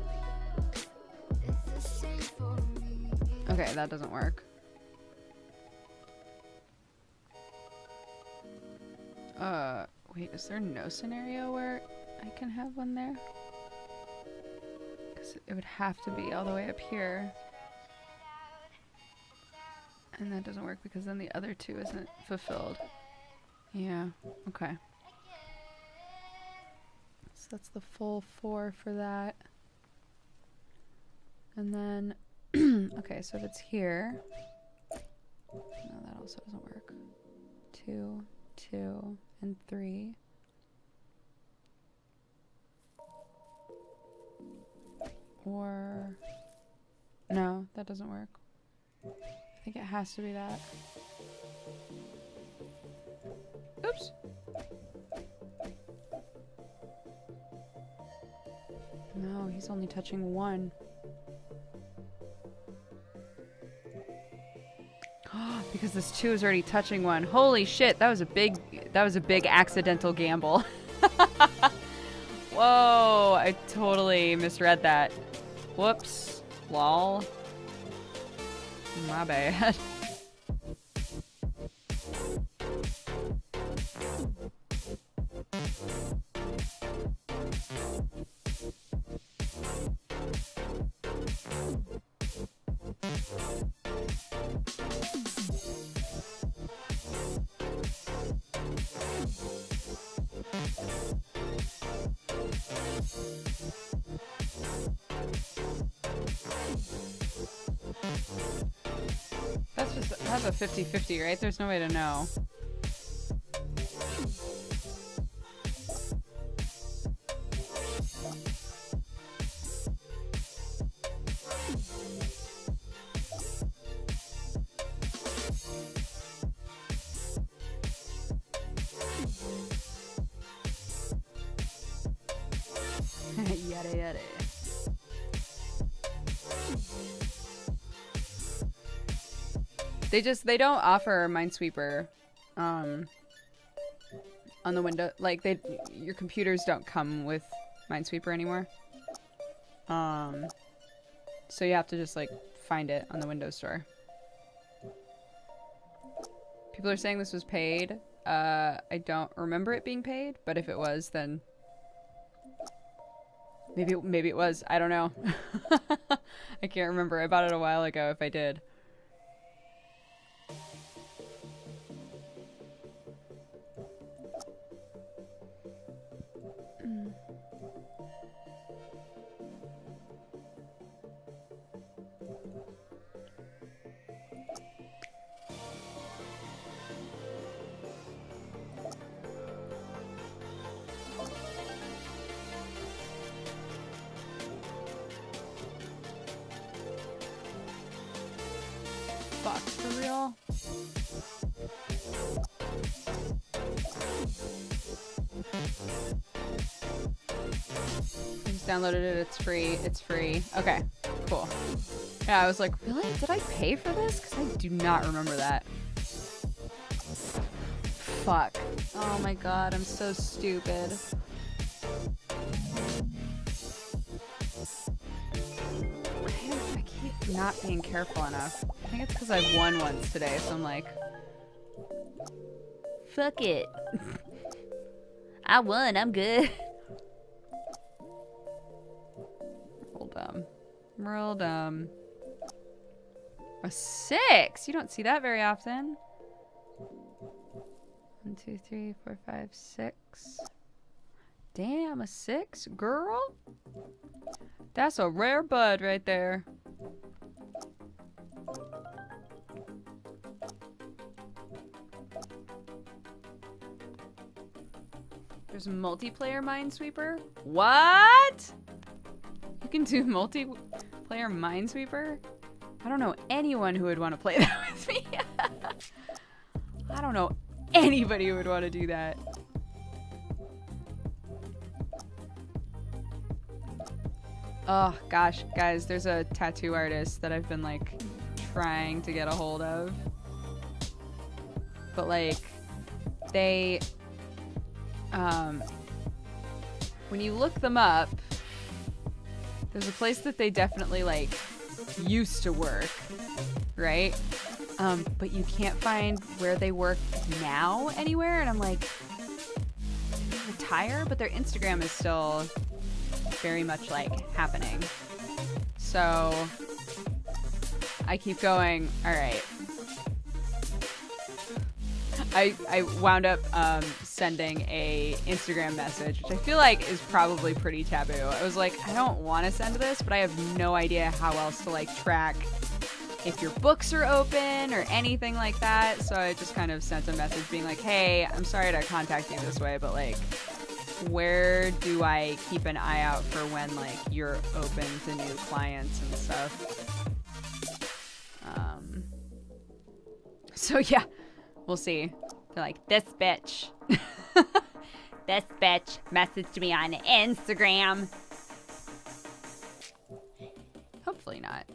Okay, that doesn't work. Wait, is there no scenario where I can have one there? Because it would have to be all the way up here. And that doesn't work because then the other 2 isn't fulfilled. Yeah, okay. So that's the full 4 for that. And then, okay, so if it's here. No, that also doesn't work. 2, 2, and 3. Or, no, that doesn't work. I think it has to be that. Oops. No, he's only touching 1. Because this 2 is already touching 1. Holy shit, that was a big accidental gamble. Whoa, I totally misread that. Whoops. Lol. My bad. That's a 50-50, right? There's no way to know. Yada yada. They don't offer Minesweeper on the window, like your computers don't come with Minesweeper anymore. So you have to just like find it on the Windows Store. People are saying this was paid. I don't remember it being paid, but if it was, then maybe it was. I don't know. I can't remember. I bought it a while ago if I did. Fuck, for real? I just downloaded it, it's free, it's free. Okay, cool. Yeah, I was like, really? Did I pay for this? Because I do not remember that. Fuck. Oh my god, I'm so stupid. I keep not being careful enough. I think it's because I've won once today, so I'm like, fuck it. I won, I'm good. Real dumb. A 6! You don't see that very often. 1, 2, 3, 4, 5, 6. Damn, a 6? Girl? That's a rare bud right there. There's a multiplayer Minesweeper? What? You can do multiplayer Minesweeper? I don't know anyone who would want to play that with me. I don't know anybody who would want to do that. Oh gosh, guys, there's a tattoo artist that I've been like trying to get a hold of. But like they when you look them up, there's a place that they definitely like used to work, right? But you can't find where they work now anywhere, and I'm like, did they retire? But their Instagram is still very much like happening. So I keep going, all right. I wound up sending a Instagram message, which I feel like is probably pretty taboo. I was like, I don't want to send this, but I have no idea how else to like track if your books are open or anything like that. So I just kind of sent a message being like, hey, I'm sorry to contact you this way, but like, where do I keep an eye out for when like you're open to new clients and stuff? So yeah, we'll see. They're like, this bitch. This bitch messaged me on Instagram. Hopefully not.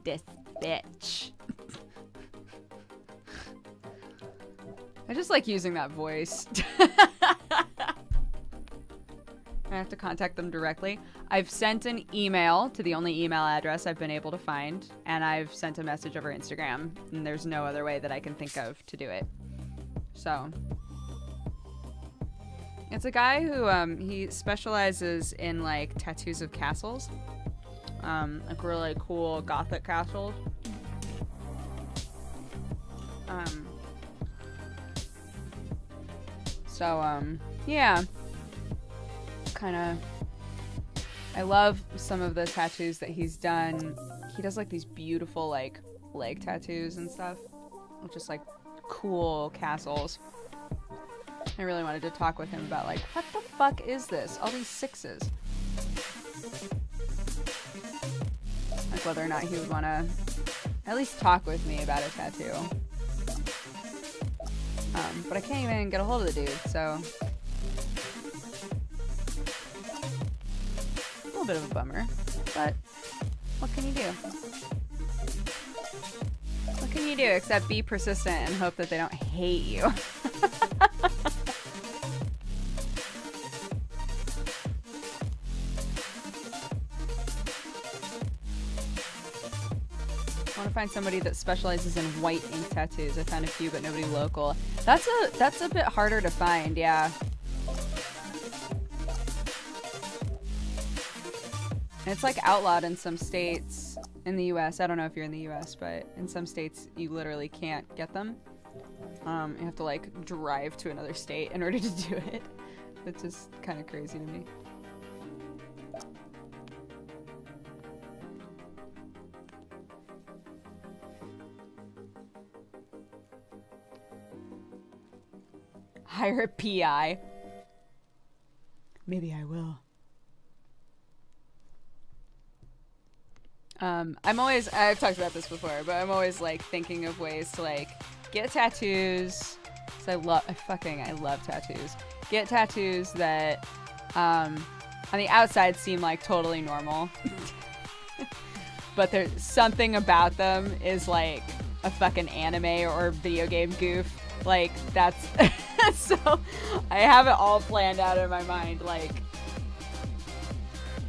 This bitch. I just like using that voice. I have to contact them directly. I've sent an email to the only email address I've been able to find, and I've sent a message over Instagram, and there's no other way that I can think of to do it. So, it's a guy who, he specializes in, like, tattoos of castles. Like, really cool gothic castles. Yeah. I love some of the tattoos that he's done. He does like these beautiful like leg tattoos and stuff, just like cool castles. I really wanted to talk with him about like, what the fuck is this? All these sixes. Like whether or not he would want to at least talk with me about a tattoo. But I can't even get a hold of the dude, so a little bit of a bummer, but what can you do? What can you do except be persistent and hope that they don't hate you? I want to find somebody that specializes in white ink tattoos. I found a few, but nobody local. That's a bit harder to find, yeah. And it's like outlawed in some states in the US. I don't know if you're in the US, but in some states you literally can't get them. You have to like drive to another state in order to do it, which is kind of crazy to me. Hire a PI. Maybe I will. I've talked about this before, but I'm always like thinking of ways to like get tattoos. Cause I love tattoos. Get tattoos that on the outside seem like totally normal. But there's something about them is like a fucking anime or video game goof. Like that's so I have it all planned out in my mind, like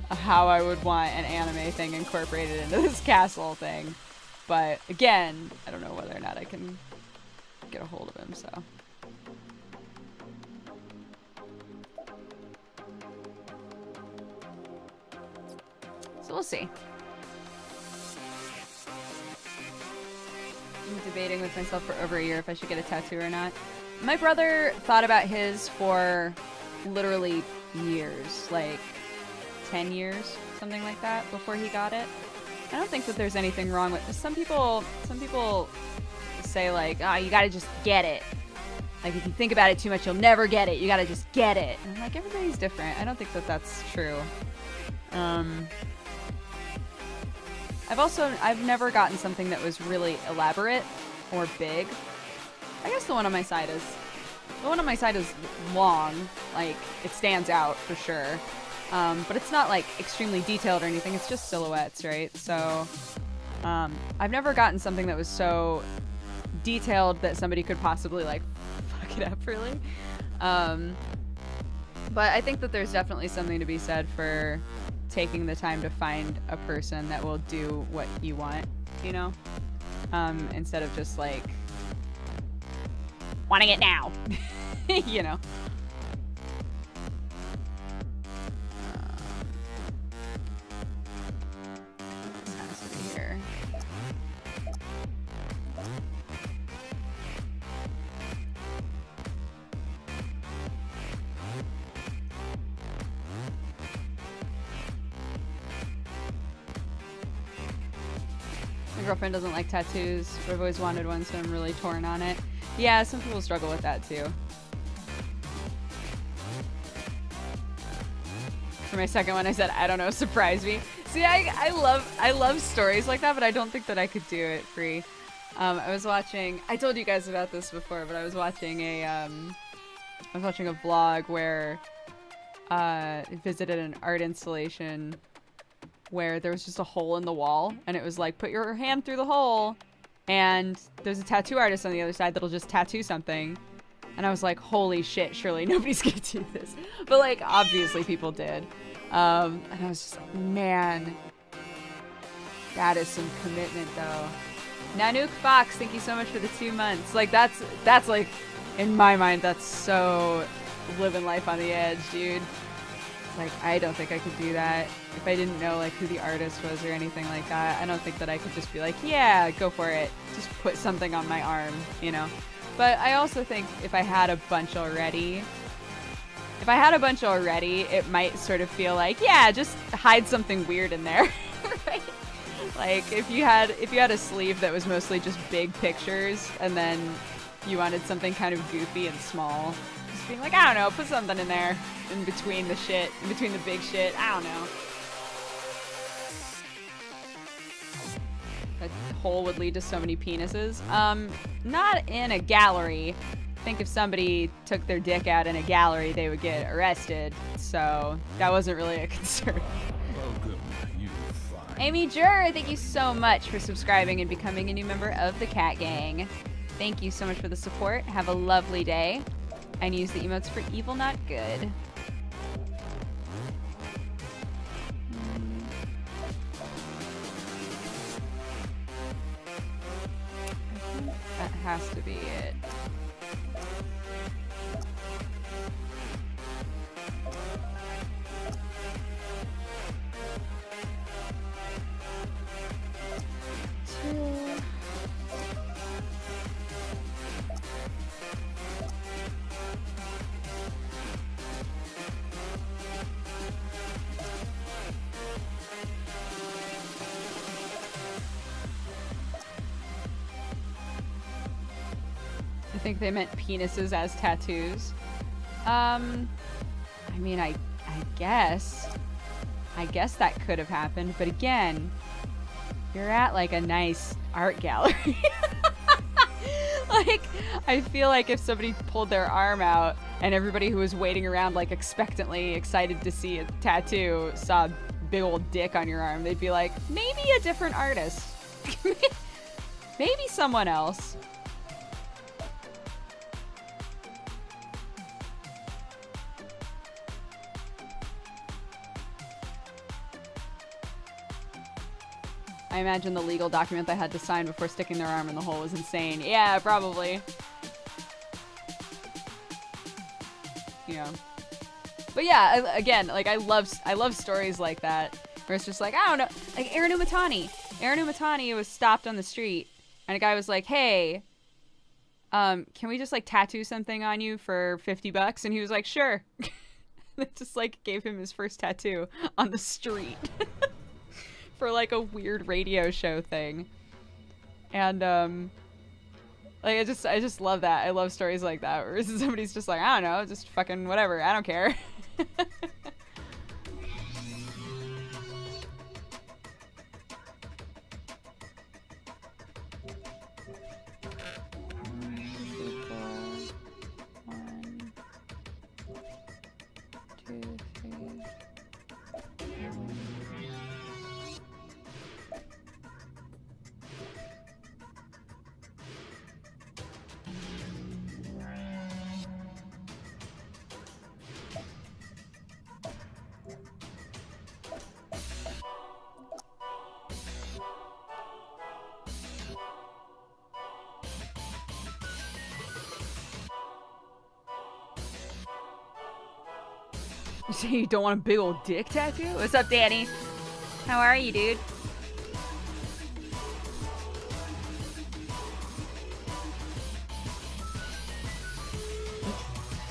how I would want an anime thing incorporated into this castle thing. But again, I don't know whether or not I can get a hold of him, so. So we'll see. I'm debating with myself for over a year if I should get a tattoo or not. My brother thought about his for literally years, like 10 years, something like that, before he got it. I don't think that there's anything wrong with some people say like, oh, you gotta just get it. Like if you think about it too much, you'll never get it. You gotta just get it. And I'm like, everybody's different. I don't think that that's true. I've never gotten something that was really elaborate or big. I guess the one on my side is long, like it stands out for sure. But it's not like extremely detailed or anything. It's just silhouettes, right? So I've never gotten something that was so detailed that somebody could possibly like fuck it up really. But I think that there's definitely something to be said for taking the time to find a person that will do what you want, you know? Instead of just like wanting it now, you know? My girlfriend doesn't like tattoos, but I've always wanted one, so I'm really torn on it. Yeah, some people struggle with that too. For my second one, I said, I don't know, surprise me. See, I love stories like that, but I don't think that I could do it free. I was watching, I told you guys about this before, but I was watching a vlog where I visited an art installation where there was just a hole in the wall, and it was like, put your hand through the hole, and there's a tattoo artist on the other side that'll just tattoo something, And I was like, holy shit, surely nobody's gonna do this. But like, obviously people did. And I was just like, man, that is some commitment though. Nanook Fox, thank you so much for the 2 months. Like that's like, in my mind, that's so living life on the edge, dude. Like, I don't think I could do that if I didn't know like who the artist was or anything like that. I don't think that I could just be like, yeah, go for it. Just put something on my arm, you know? But I also think if I had a bunch already, it might sort of feel like, yeah, just hide something weird in there, right? Like if you had a sleeve that was mostly just big pictures and then you wanted something kind of goofy and small, just being like, I don't know, put something in there in between the big shit. I don't know. That hole would lead to so many penises. Not in a gallery. I think if somebody took their dick out in a gallery, they would get arrested. So that wasn't really a concern. Welcome, you fine. Amy Jur, thank you so much for subscribing and becoming a new member of the Cat Gang. Thank you so much for the support. Have a lovely day. And use the emotes for evil, not good. That has to be it. I think they meant penises as tattoos. I mean, I guess that could have happened, but again, you're at like a nice art gallery. Like, I feel like if somebody pulled their arm out and everybody who was waiting around like expectantly excited to see a tattoo saw a big old dick on your arm, they'd be like, maybe a different artist. Maybe someone else. I imagine the legal document they had to sign before sticking their arm in the hole was insane. Yeah, probably. Yeah. But yeah, again, like I love stories like that where it's just like, I don't know, like Aaron Umatani was stopped on the street and a guy was like, hey, can we just like tattoo something on you for $50? And he was like, sure. They just like gave him his first tattoo on the street. For like a weird radio show thing. And like I just love that. I love stories like that where somebody's just like, I don't know, just fucking whatever, I don't care. You say you don't want a big old dick tattoo? What's up, Danny? How are you, dude?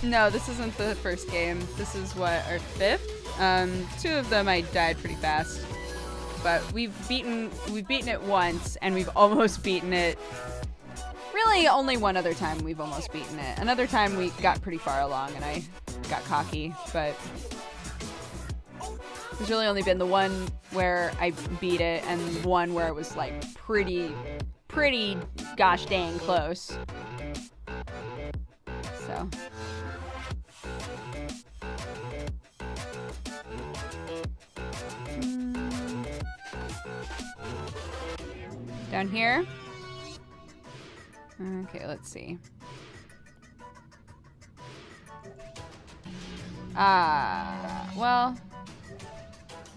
No, this isn't the first game. This is what, our 5th? 2 of them I died pretty fast. But we've beaten it once, and we've almost beaten it. Really, only one other time we've almost beaten it. Another time we got pretty far along, and I got cocky, but there's really only been the one where I beat it and one where it was like pretty gosh dang close. So down here. Okay, let's see. Well.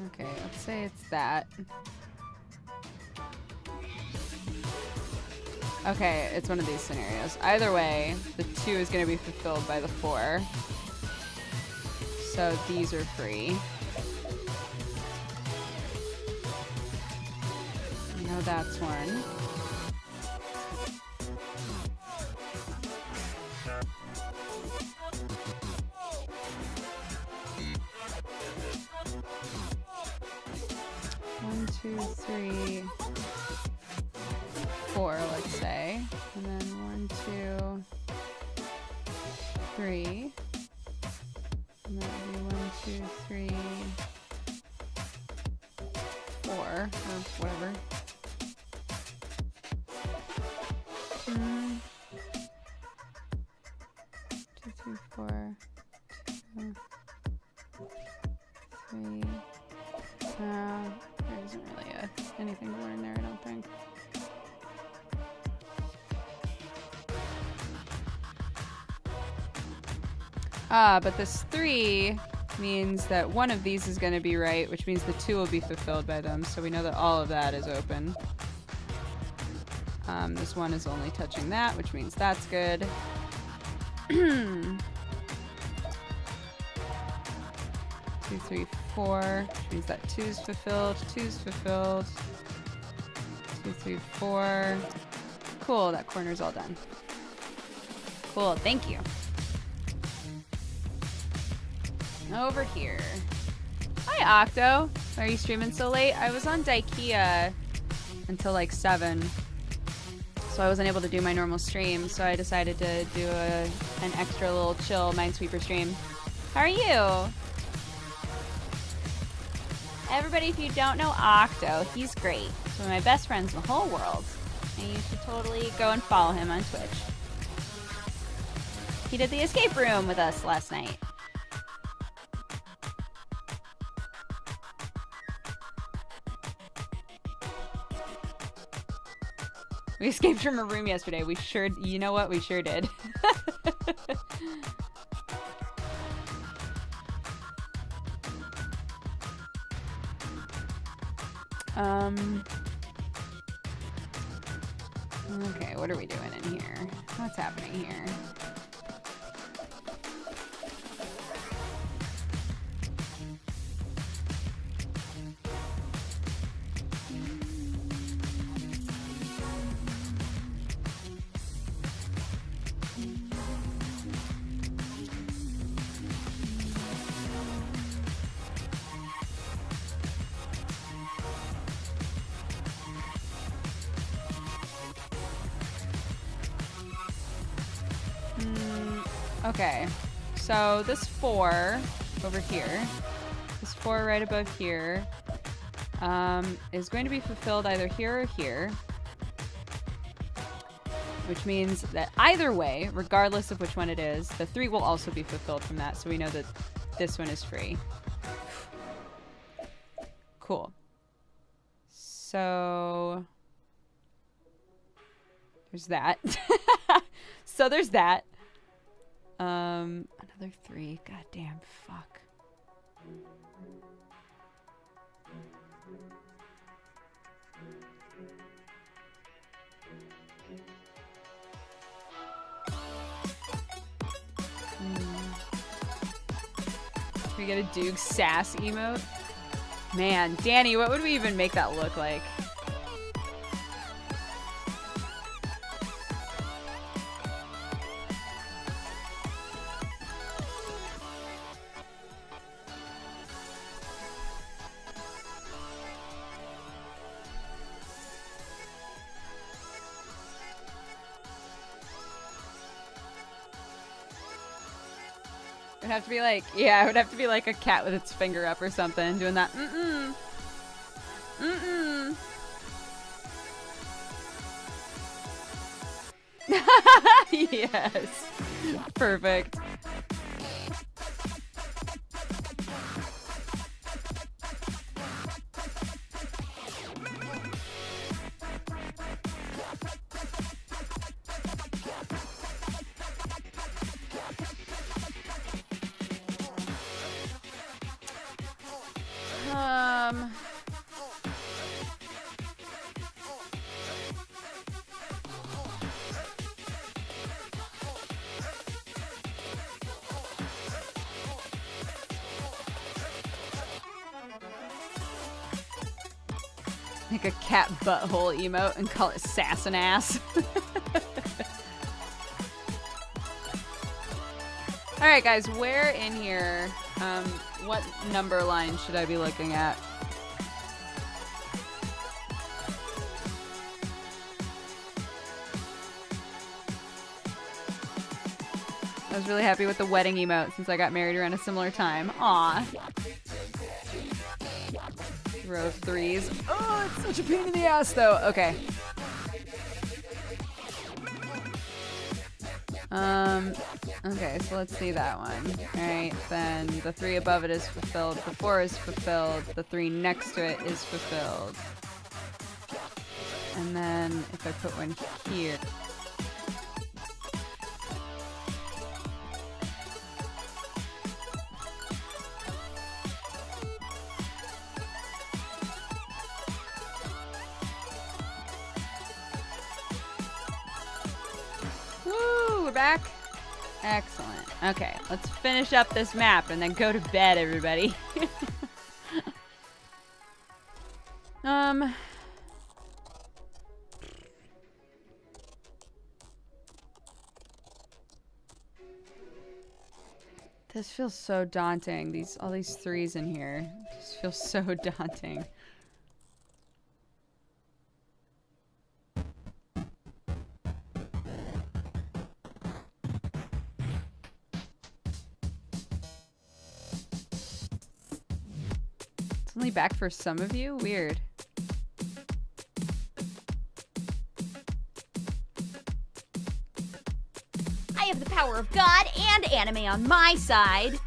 Okay, let's say it's that. Okay, it's one of these scenarios. Either way, the 2 is going to be fulfilled by the 4. So these are free. I know that's one. One, two, three, 4, let's say. And then 1, 2, 3. And that would be 1, 2, 3, 4, or whatever. 2, 3, 4, 2, 3. There isn't really anything to learn there, I don't think. But this 3 means that one of these is going to be right, which means the 2 will be fulfilled by them, so we know that all of that is open. This 1 is only touching that, which means that's good. 2, 3, 4, which means that 2's fulfilled, 2's fulfilled. 2, 3, 4. Cool, that corner's all done. Cool, thank you. Over here. Hi, Octo. Why are you streaming so late? I was on Daikia until like 7. So I wasn't able to do my normal stream, so I decided to do an extra little chill Minesweeper stream. How are you? Everybody, if you don't know Octo, he's great. He's one of my best friends in the whole world. And you should totally go and follow him on Twitch. He did the escape room with us last night. We escaped from a room yesterday. We sure, you know what? We sure did. Okay, what are we doing in here? What's happening here? Okay, so this 4 over here, this 4 right above here, is going to be fulfilled either here or here, which means that either way, regardless of which one it is, the 3 will also be fulfilled from that, so we know that this one is free. Cool. So there's that. So there's that. Another 3. God damn, fuck. Can we get a Duke sass emote? Man, Danny, what would we even make that look like? It would have to be like, yeah, it would have to be like a cat with its finger up or something, doing that. Mm-mm. Mm-mm. Yes. Perfect. Make a cat butthole emote and call it Sassin' Ass. Alright guys, where in here, what number line should I be looking at? I was really happy with the wedding emote since I got married around a similar time. Aw. Row of threes. Oh, it's such a pain in the ass though. Okay. Okay, so let's see that one. Alright, then the 3 above it is fulfilled, the 4 is fulfilled, the 3 next to it is fulfilled. And then if I put one here. Woo, we're back. Excellent. Okay, let's finish up this map and then go to bed, everybody. This feels so daunting. All these 3s in here. This feels so daunting. It's only back for some of you? Weird. I have the power of God and anime on my side.